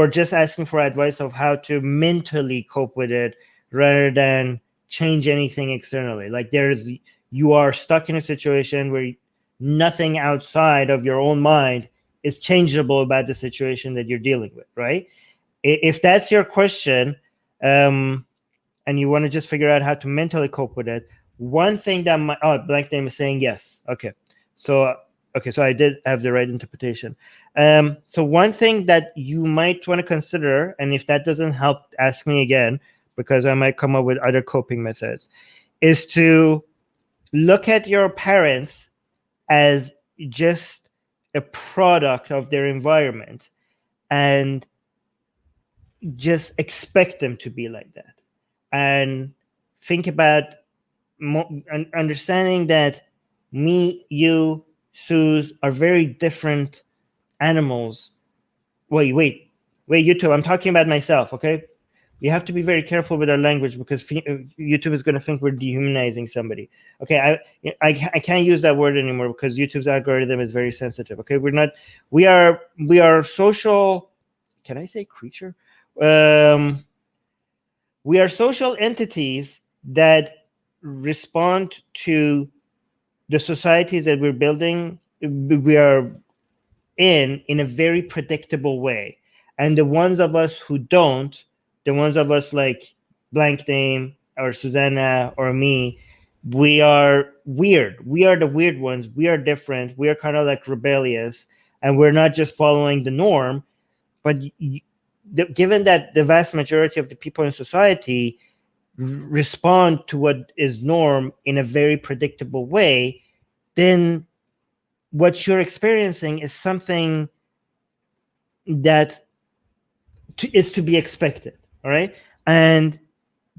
just asking for advice of how to mentally cope with it rather than change anything externally. Like, you are stuck in a situation where nothing outside of your own mind is changeable about the situation that you're dealing with, right? If that's your question, and you want to just figure out how to mentally cope with it, one thing that blank name is saying yes. Okay, so I did have the right interpretation. So one thing that you might want to consider, and if that doesn't help, ask me again, because I might come up with other coping methods, is to look at your parents as just a product of their environment and just expect them to be like that. And think about understanding that me, you, Suze are very different animals. Wait, YouTube, I'm talking about myself, okay? You have to be very careful with our language, because YouTube is going to think we're dehumanizing somebody. Okay, I can't use that word anymore because YouTube's algorithm is very sensitive. Okay, we are social. Can I say creature? We are social entities that respond to the societies that we're building. We are in a very predictable way, and the ones of us who don't, the ones of us like blank name or Susanna or me, we are weird. We are the weird ones. We are different. We are kind of like rebellious, and we're not just following the norm. But given that the vast majority of the people in society respond to what is norm in a very predictable way, then what you're experiencing is something that is to be expected. All right. And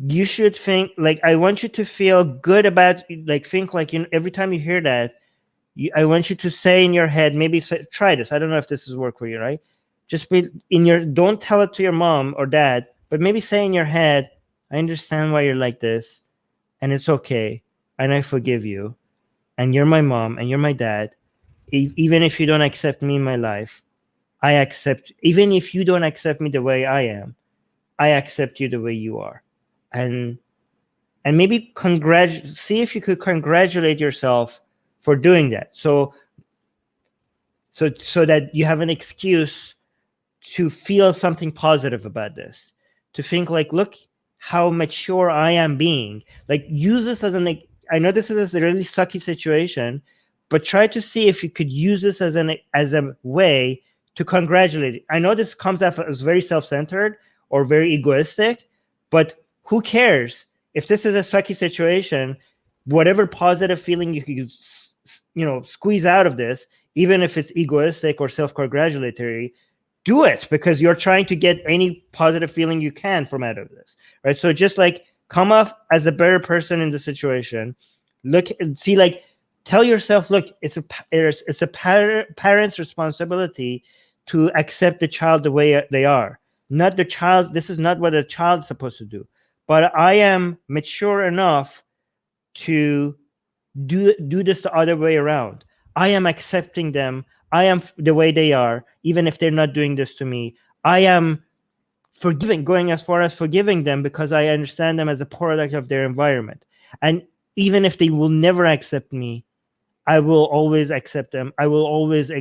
you should think, like, I want you to feel good about, like, think like, every time you hear that, I want you to say in your head, maybe try this. I don't know if this is work for you, right? Just be don't tell it to your mom or dad, but maybe say in your head, I understand why you're like this, and it's okay, and I forgive you, and you're my mom and you're my dad. Even if you don't accept me in my life, I accept. Even if you don't accept me the way I am, I accept you the way you are. And maybe see if you could congratulate yourself for doing that. So that you have an excuse to feel something positive about this, to think like, look how mature I am being. Like, use this as I know this is a really sucky situation, but try to see if you could use this as a way to congratulate it. I know this comes off as very self-centered or very egoistic, but who cares if this is a sucky situation, whatever positive feeling you can, squeeze out of this, even if it's egoistic or self-congratulatory, do it, because you're trying to get any positive feeling you can from out of this, right? So just like come off as a better person in the situation. Look and see, like, tell yourself, look, it's a parent's responsibility to accept the child the way they are. Not the child. This is not what a child's supposed to do. But I am mature enough to do this the other way around. I am accepting them. I am the way they are, even if they're not doing this to me. I am going as far as forgiving them, because I understand them as a product of their environment. And even if they will never accept me, I will always accept them. I will always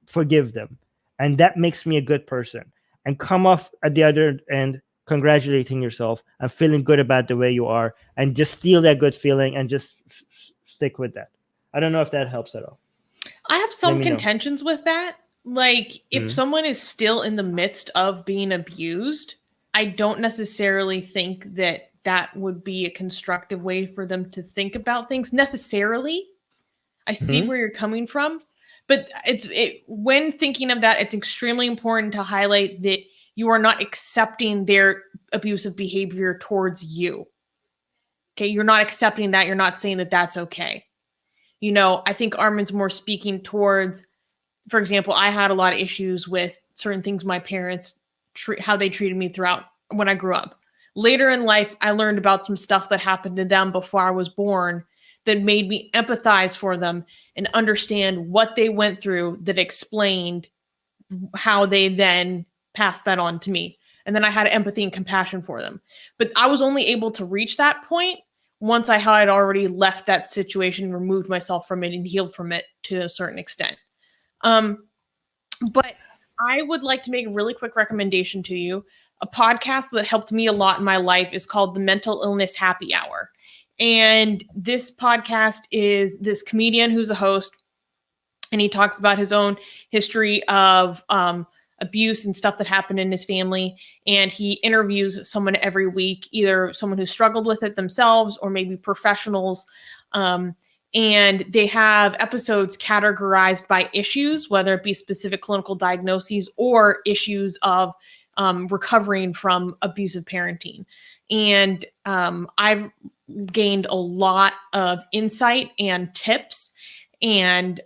forgive them. And that makes me a good person. And come off at the other end congratulating yourself and feeling good about the way you are, and just steal that good feeling and just stick with that. I don't know if that helps at all. I have some contentions with that. Like, if someone is still in the midst of being abused, I don't necessarily think that that would be a constructive way for them to think about things necessarily. I see where you're coming from, but when thinking of that, it's extremely important to highlight that you are not accepting their abusive behavior towards you. Okay, you're not accepting that. You're not saying that that's okay. I think Armin's more speaking towards, for example, I had a lot of issues with certain things my parents, how they treated me throughout when I grew up. Later in life, I learned about some stuff that happened to them before I was born that made me empathize for them and understand what they went through, that explained how they then passed that on to me. And then I had empathy and compassion for them. But I was only able to reach that point once I had already left that situation, removed myself from it, and healed from it to a certain extent. But I would like to make a really quick recommendation to you. A podcast that helped me a lot in my life is called The Mental Illness Happy Hour. And this podcast is this comedian who's a host, and he talks about his own history of abuse and stuff that happened in his family. And he interviews someone every week, either someone who struggled with it themselves or maybe professionals. And they have episodes categorized by issues, whether it be specific clinical diagnoses or issues of recovering from abusive parenting. And I've gained a lot of insight and tips, and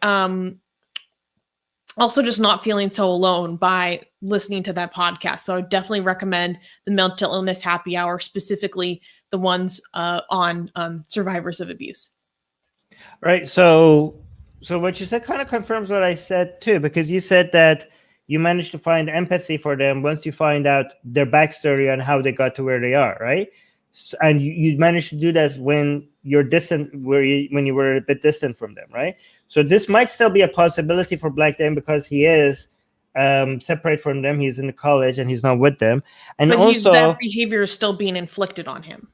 also just not feeling so alone by listening to that podcast. So I definitely recommend the Mental Illness Happy Hour, specifically the ones on survivors of abuse. Right. So what you said kind of confirms what I said too, because you said that you managed to find empathy for them once you find out their backstory and how they got to where they are, right? And you managed to do that when you're distant, when you were a bit distant from them, right? So this might still be a possibility for Black Dan, because he is separate from them. He's in college and he's not with them. And but also that behavior is still being inflicted on him.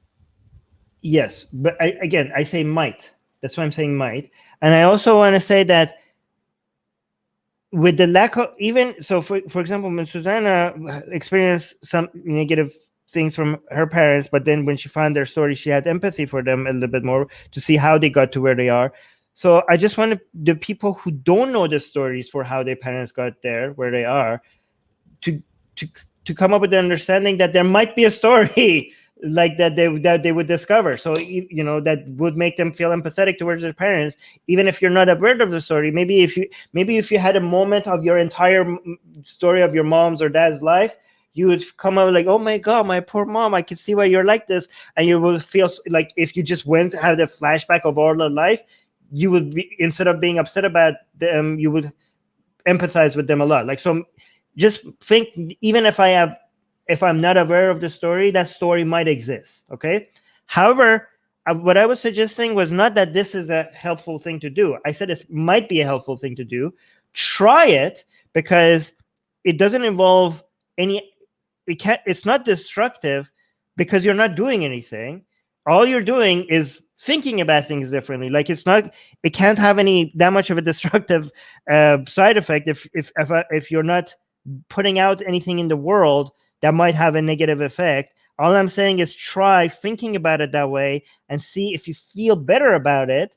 Yes, but I say might. That's why I'm saying might. And I also want to say that with the lack of for example, when Susanna experienced some negative things from her parents, but then when she found their story, she had empathy for them a little bit more to see how they got to where they are. So I just want the people who don't know the stories for how their parents got there, where they are, to come up with the understanding that there might be a story like that they would discover. So that would make them feel empathetic towards their parents, even if you're not aware of the story. Maybe if you had a moment of your entire story of your mom's or dad's life, you would come out like, oh my God, my poor mom, I can see why you're like this. And you will feel like if you just went have the flashback of all their life, you would be, instead of being upset about them, you would empathize with them a lot. Like, so just think, even if I'm not aware of the story, that story might exist. Okay. However, what I was suggesting was not that this is a helpful thing to do. I said it might be a helpful thing to do. Try it, because it doesn't involve it's not destructive, because you're not doing anything. All you're doing is thinking about things differently. Like, it can't have that much of a destructive side effect if you're not putting out anything in the world that might have a negative effect All I'm saying is try thinking about it that way and see if you feel better about it.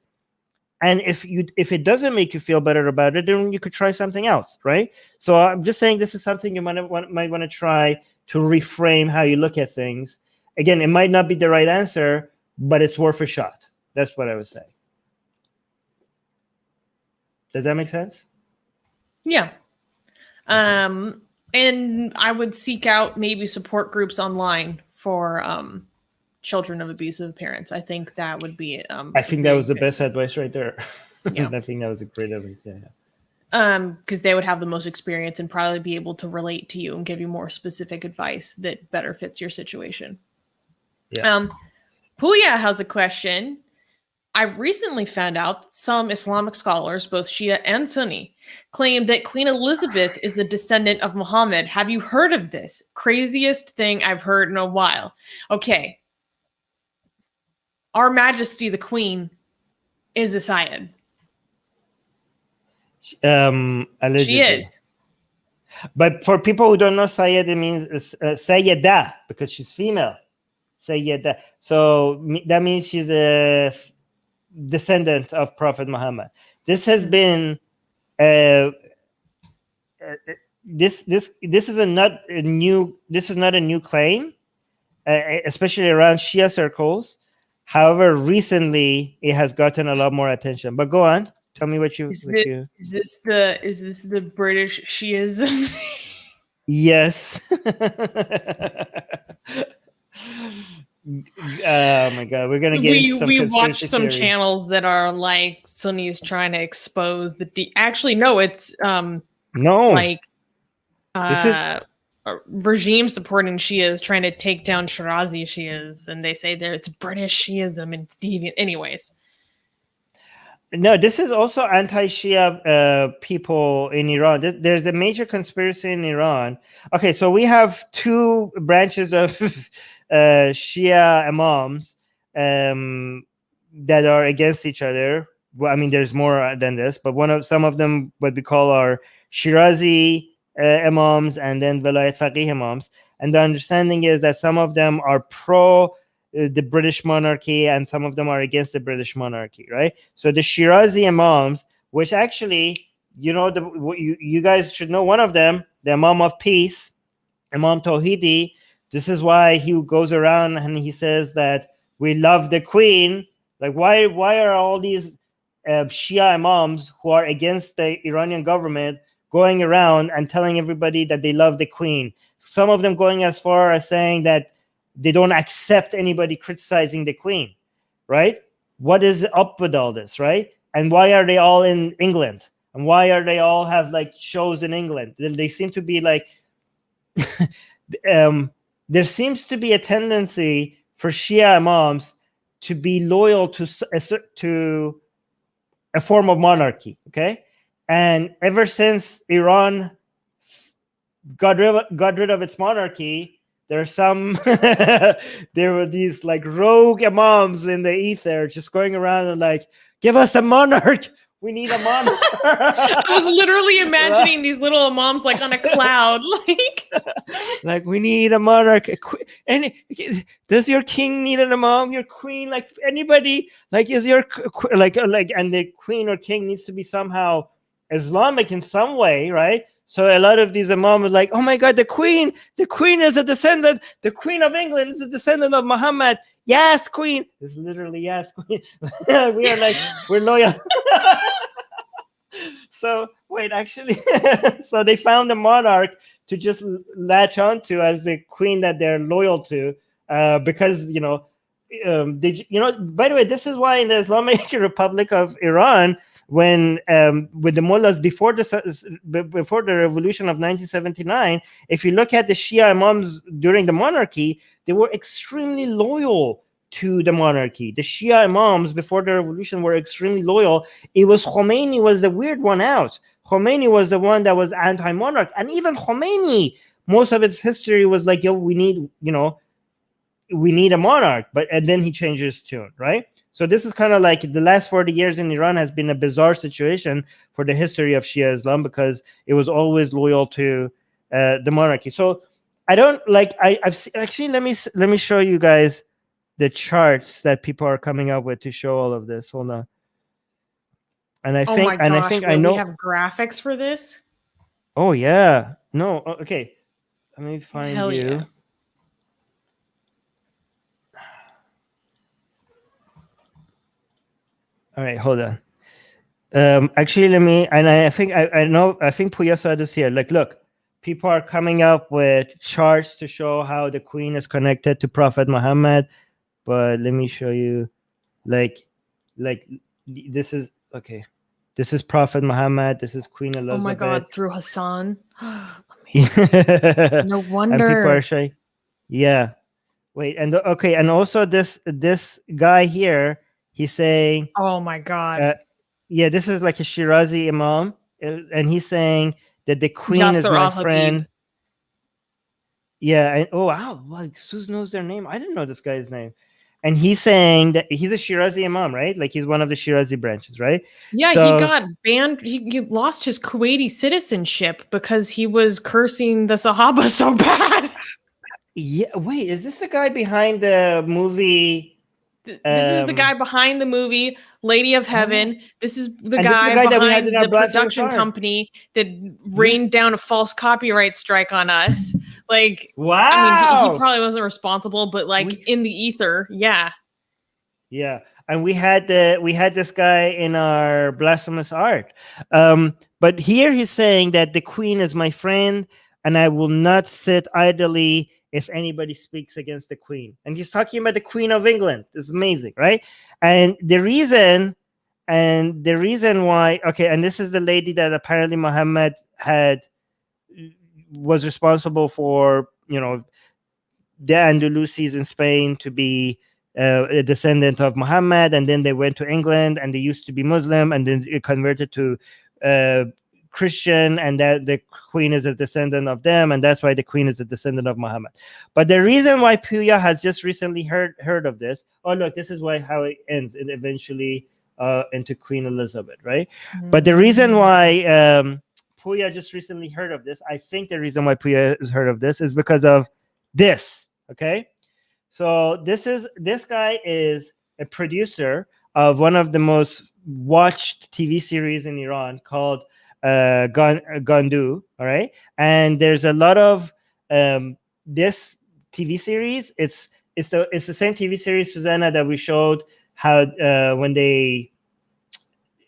And if it doesn't make you feel better about it, then you could try something else, right? So I'm just saying this is something you might want to try to reframe how you look at things. Again, it might not be the right answer, but it's worth a shot. That's what I would say. Does that make sense? Yeah. And I would seek out maybe support groups online for children of abusive parents. I think that would be I think that was the best advice right there. Yeah. I think that was a great advice. Yeah. Because they would have the most experience and probably be able to relate to you and give you more specific advice that better fits your situation. Yeah. Puya has a question. I recently found out some Islamic scholars, both Shia and Sunni, claim that Queen Elizabeth is a descendant of Muhammad. Have you heard of this? Craziest thing I've heard in a while. Okay. Our Majesty the Queen is a Syed. Allegedly. She is. But for people who don't know, Sayyid, it means Sayyida, because she's female. Sayyida. So that means she's a descendant of Prophet Muhammad. This has been this is not a new claim, especially around Shia circles. However, recently it has gotten a lot more attention. But go on, tell me what you. Is this the British Shiism? Yes. Oh my God, we're gonna get into some we watched some theory. channels that are like Sunnis trying to expose the actually no, it's no, like this is regime supporting Shias trying to take down Shirazi Shias, and they say that it's British Shiism and it's deviant. Anyways, no, this is also anti-Shia people in Iran. There's a major conspiracy in Iran. Okay, so we have two branches of Shia imams that are against each other. Well, I mean, there's more than this, but some of them, what we call are Shirazi imams and then Velayat Faqih imams. And the understanding is that some of them are pro the British monarchy and some of them are against the British monarchy, right? So the Shirazi imams, which actually, you guys should know one of them, the Imam of Peace, Imam Tawhidi. This is why he goes around and he says that we love the Queen. Like, why are all these Shia imams who are against the Iranian government going around and telling everybody that they love the Queen? Some of them going as far as saying that they don't accept anybody criticizing the Queen, right? What is up with all this, right? And why are they all in England? And why are they all have like shows in England? They seem to be like, there seems to be a tendency for Shia imams to be loyal to a form of monarchy, okay? And ever since Iran got rid of its monarchy, there were these like rogue imams in the ether just going around and like, give us a monarch. We need a monarch. I was literally imagining these little imams like on a cloud, like we need a monarch. And does your king need an imam? Your queen, like anybody, like is your like, and the queen or king needs to be somehow Islamic in some way, right? So a lot of these imams are like, oh my God, the queen is a descendant. The Queen of England is a descendant of Muhammad. Yes, queen. It's literally yes, queen. We are like, we're loyal. So wait, actually, so they found a monarch to just latch onto as the queen that they're loyal to, because by the way, this is why in the Islamic Republic of Iran, when with the mullahs before the revolution of 1979, if you look at the Shia imams during the monarchy, they were extremely loyal to the monarchy. The Shia imams before the revolution were extremely loyal. It was Khomeini was the weird one out. Khomeini was the one that was anti-monarch, and even Khomeini, most of its history was like, yo, we need a monarch, and then he changed his tune, right? So this is kind of like the last 40 years in Iran has been a bizarre situation for the history of Shia Islam because it was always loyal to the monarchy. So I don't like. Actually, let me show you guys the charts that people are coming up with to show all of this. Hold on. And Oh my I gosh, think I will we know. have graphics for this? Oh yeah. No. Okay. Let me find Hell you. yeah. All right. Hold on. Actually, let me. And I think I know. I think Puya saw this here. Like, look, people are coming up with charts to show how the Queen is connected to Prophet Muhammad. But let me show you. Like this is okay. This is Prophet Muhammad. This is Queen Elizabeth. Oh my god, through Hassan. No wonder. And people are showing. Yeah. Wait. And okay. And also this guy here. He's saying. Oh my god. Yeah. This is like a Shirazi Imam, and he's saying that the Queen is Yasser my Al-Habib. friend. Yeah. And oh wow, like Suze knows their name. I didn't know this guy's name. And he's saying that he's a Shirazi Imam, right? Like he's one of the Shirazi branches, right? Yeah, So, he got banned. He lost his Kuwaiti citizenship because he was cursing the Sahaba so bad. Yeah, wait, is this the guy behind the movie? This is the guy behind the movie Lady of Heaven. This is the guy that we had behind in our the Blasphemous production Art. company that rained down a false copyright strike on us. Like, wow. I mean, he probably wasn't responsible, but like in the ether, yeah. Yeah, and we had this guy in our Blasphemous Art. But here he's saying that the Queen is my friend, and I will not sit idly if anybody speaks against the Queen. And he's talking about the Queen of England. It's amazing, right? And the reason why, okay, and this is the lady that apparently Muhammad was responsible for, the Andalusians in Spain to be a descendant of Muhammad, and then they went to England, and they used to be Muslim, and then it converted to Christian, and that the Queen is a descendant of them, and that's why the Queen is a descendant of Muhammad. But the reason why Puya has just recently heard of this, oh look, this is how it ends, and eventually into Queen Elizabeth, right? Mm-hmm. But the reason why Puya just recently heard of this, I think the reason why Puya has heard of this is because of this. Okay, so this guy is a producer of one of the most watched TV series in Iran called Gandu. All right, and there's a lot of this TV series. It's the same TV series, Susanna, that we showed how when they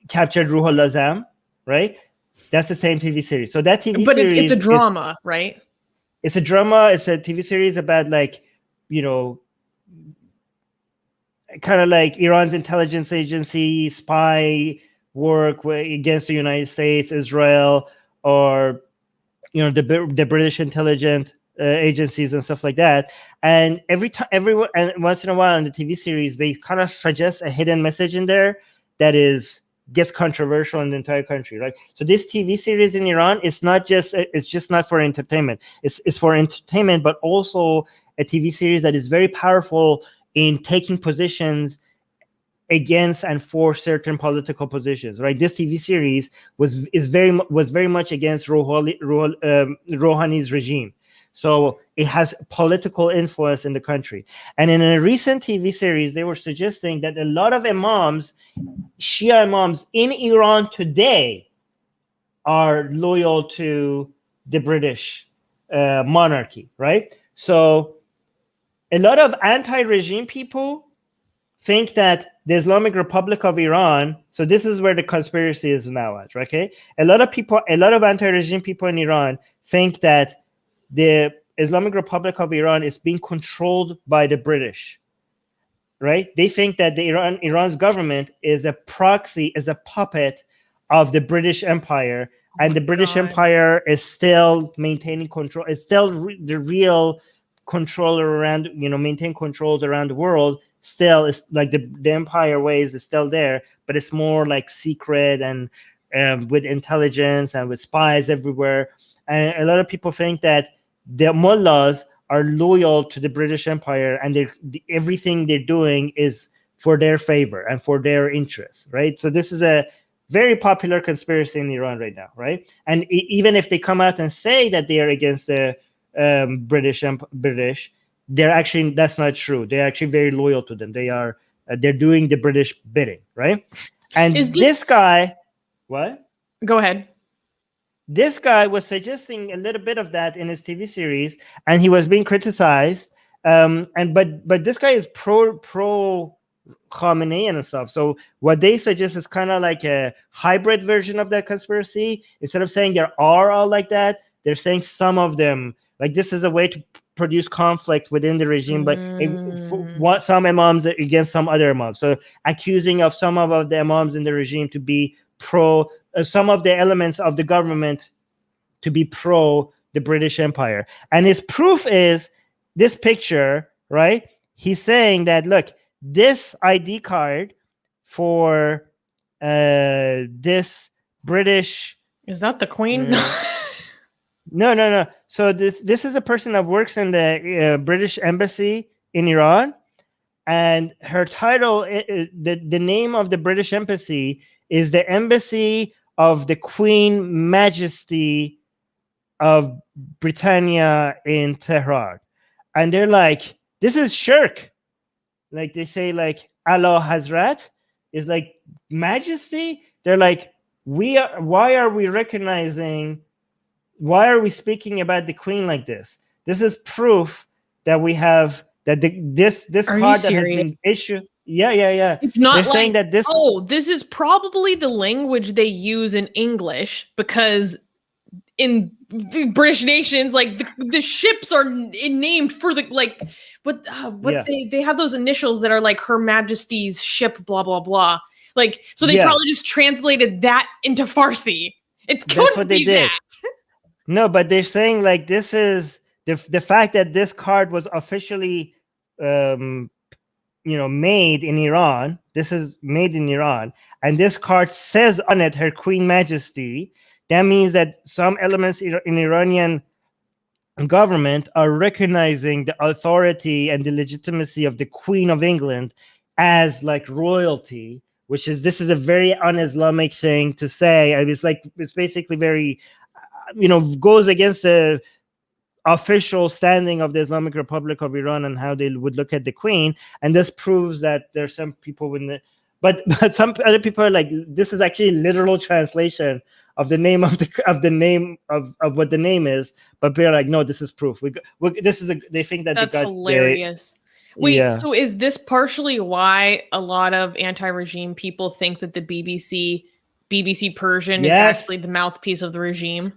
captured Ruhul Azam, right? That's the same TV series. So that TV but series, it's a drama, right? It's a drama. It's a TV series about like, kind of like Iran's intelligence agency spy work against the United States, Israel, or the British intelligence agencies and stuff like that. And once in a while in the TV series, they kind of suggest a hidden message in there that gets controversial in the entire country, right? So this TV series in Iran it's just not for entertainment. It's for entertainment, but also a TV series that is very powerful in taking positions against and for certain political positions, right? This TV series was very much against Rouhani's regime. So it has political influence in the country. And in a recent TV series, they were suggesting that a lot of imams, Shia imams in Iran today, are loyal to the British monarchy, right? So a lot of anti-regime people think that the Islamic Republic of Iran, so this is where the conspiracy is now at, okay? A lot of anti-regime people in Iran think that the Islamic Republic of Iran is being controlled by the British, right? They think that Iran's government is a proxy, is a puppet of the British Empire, and the British Empire is still maintaining control. It's still the real controller around, maintain controls around the world. Still, it's like the empire ways is still there, but it's more like secret and with intelligence and with spies everywhere. And a lot of people think that the mullahs are loyal to the British Empire, and everything they're doing is for their favor and for their interests, right? So this is a very popular conspiracy in Iran right now, right? And even if they come out and say that they are against the British. They're actually, that's not true. They're actually very loyal to them. They're doing the British bidding, right? And this guy, what? Go ahead. This guy was suggesting a little bit of that in his TV series, and he was being criticized. But this guy is pro Khamenei and stuff. So what they suggest is kind of like a hybrid version of that conspiracy. Instead of saying there are all like that, they're saying some of them. Like this is a way to produce conflict within the regime, but some imams against some other imams. So accusing of some of the imams in the regime to be pro, some of the elements of the government to be pro the British Empire. And his proof is this picture, right? He's saying that, look, this ID card for this British... Is that the Queen? No. So this is a person that works in the British Embassy in Iran, and her title, the name of the British Embassy is the Embassy of the Queen Majesty of Britannia in Tehran. And they're like, this is shirk. Like they say, like Allah Hazrat is like Majesty. They're like, why are we speaking about the Queen like this? This is proof that we have that this card that has been issued. Yeah. It's not They're saying that this. Oh, this is probably the language they use in English, because in the British nations, like the ships are named for the they have those initials that are like Her Majesty's ship, blah blah blah. Like, so they probably just translated that into Farsi. It's going to be that. No, but they're saying like this is the fact that this card was officially, made in Iran. This is made in Iran, and this card says on it Her Queen Majesty. That means that some elements in Iranian government are recognizing the authority and the legitimacy of the Queen of England as like royalty, this is a very un-Islamic thing to say. It's basically very, goes against the official standing of the Islamic Republic of Iran and how they would look at the Queen. And this proves that there's some people but some other people are like, this is actually literal translation of the name of what the name is, but they're like, no, this is proof. They think that that's hilarious. So is this partially why a lot of anti-regime people think that the BBC Persian is actually the mouthpiece of the regime?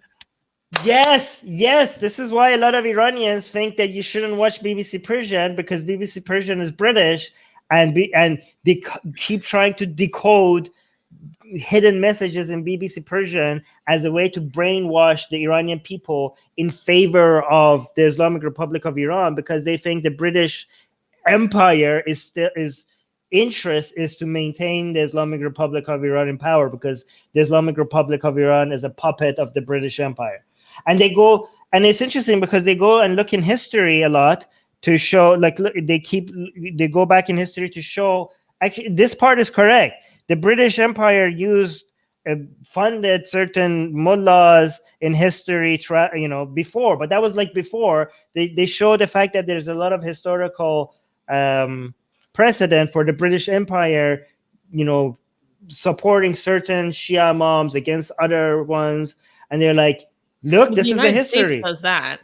Yes. This is why a lot of Iranians think that you shouldn't watch BBC Persian, because BBC Persian is British, and they keep trying to decode hidden messages in BBC Persian as a way to brainwash the Iranian people in favor of the Islamic Republic of Iran, because they think the British Empire interest is to maintain the Islamic Republic of Iran in power, because the Islamic Republic of Iran is a puppet of the British Empire. And it's interesting because they go and look in history a lot to show, they go back in history to show, actually, this part is correct. The British Empire funded certain mullahs in history, before, but that was like before. They show the fact that there's a lot of historical precedent for the British Empire, supporting certain Shia imams against other ones, and they're like, look, this is the history. The United States does that.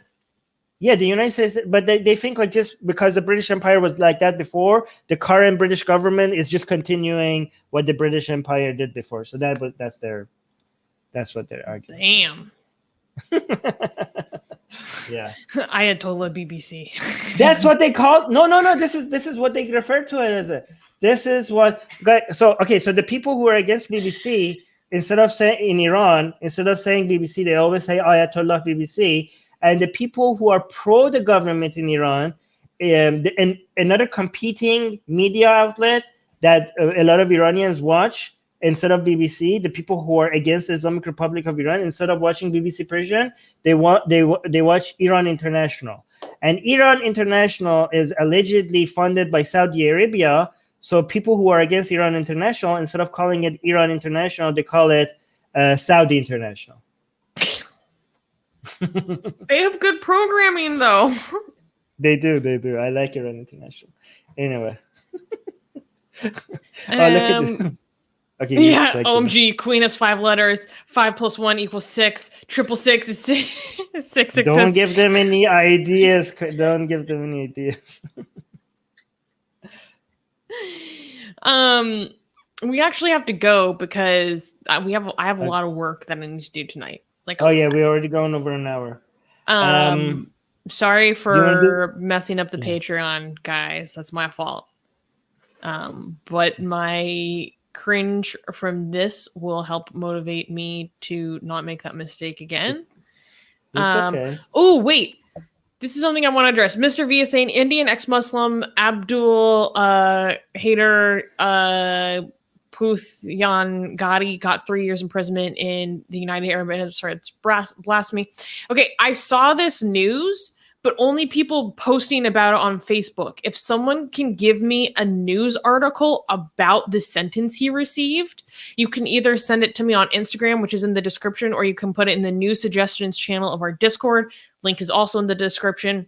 Yeah, the United States, but they think like just because the British Empire was like that before, the current British government is just continuing what the British Empire did before. So that's what they're arguing. Damn. Yeah. Ayatollah BBC. That's what they call. No. This is what they refer to it as. This is what. So the people who are against BBC, instead of saying BBC, they always say Ayatollah BBC. And the people who are pro the government in Iran, and another competing media outlet that a lot of Iranians watch instead of BBC, the people who are against the Islamic Republic of Iran, instead of watching BBC Persian, they watch Iran International. And Iran International is allegedly funded by Saudi Arabia. So people who are against Iran International, instead of calling it Iran International, they call it Saudi International. They have good programming, though. They do. I like Iran International. Anyway. Oh, look at this. Okay. Yeah, OMG, Queen has 5 letters. 5 + 1 = 6. 666 is 6. Don't give them any ideas. Don't give them any ideas. We actually have to go because I have a lot of work that I need to do tonight. Like, oh yeah, we're already going over an hour. Sorry for messing up the Patreon, guys. That's my fault. But my cringe from this will help motivate me to not make that mistake again. Okay. Oh, wait. This is something I want to address. Mr. V is saying Indian ex-Muslim Abdul Haider Puthyan Gadi got 3 years imprisonment in the United Arab Emirates. Sorry, it's blasphemy. Okay, I saw this news, but only people posting about it on Facebook. If someone can give me a news article about the sentence he received, you can either send it to me on Instagram, which is in the description, or you can put it in the news suggestions channel of our Discord. Link is also in the description.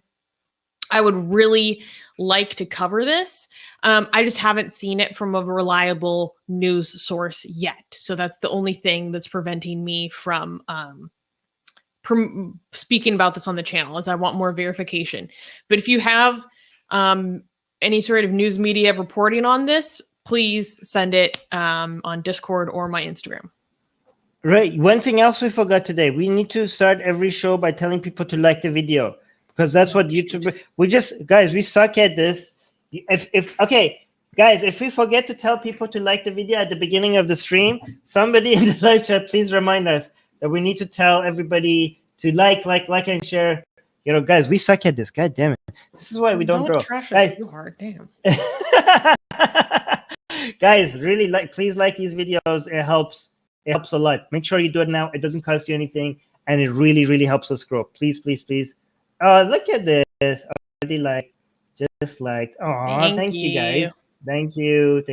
I would really like to cover this. I just haven't seen it from a reliable news source yet. So that's the only thing that's preventing me from speaking about this on the channel, as I want more verification. But if you have any sort of news media reporting on this, please send it on Discord or my Instagram. Right. One thing else we forgot today. We need to start every show by telling people to like the video, because that's what YouTube. Guys, we suck at this. Okay, guys, if we forget to tell people to like the video at the beginning of the stream, somebody in the live chat, please remind us that we need to tell everybody to like, and share. You know, guys, we suck at this. God damn it. This is why we don't grow. Trash us too hard. Damn. Guys, really please like these videos. It helps a lot. Make sure you do it now. It doesn't cost you anything, and it really, really helps us grow. Please, please, please. Look at this. Already just like. Oh, thank you guys. Thank you.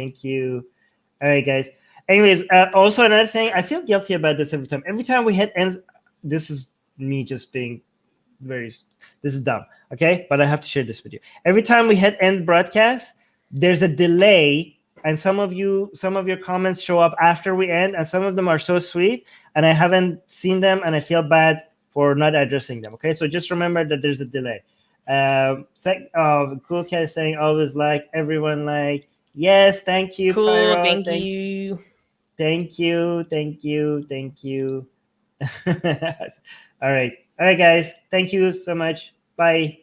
All right, guys. Anyways, also another thing, I feel guilty about this every time. Every time we hit ends, this is me just being this is dumb, okay? But I have to share this with you. Every time we hit end broadcast, there's a delay, and some of your comments show up after we end, and some of them are so sweet, and I haven't seen them, and I feel bad for not addressing them, okay? So just remember that there's a delay. Cool Cat is saying always like, everyone like. Yes, thank you. Cool, Pyro. thank you. Thank you. All right, guys. Thank you so much. Bye.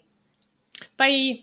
Bye.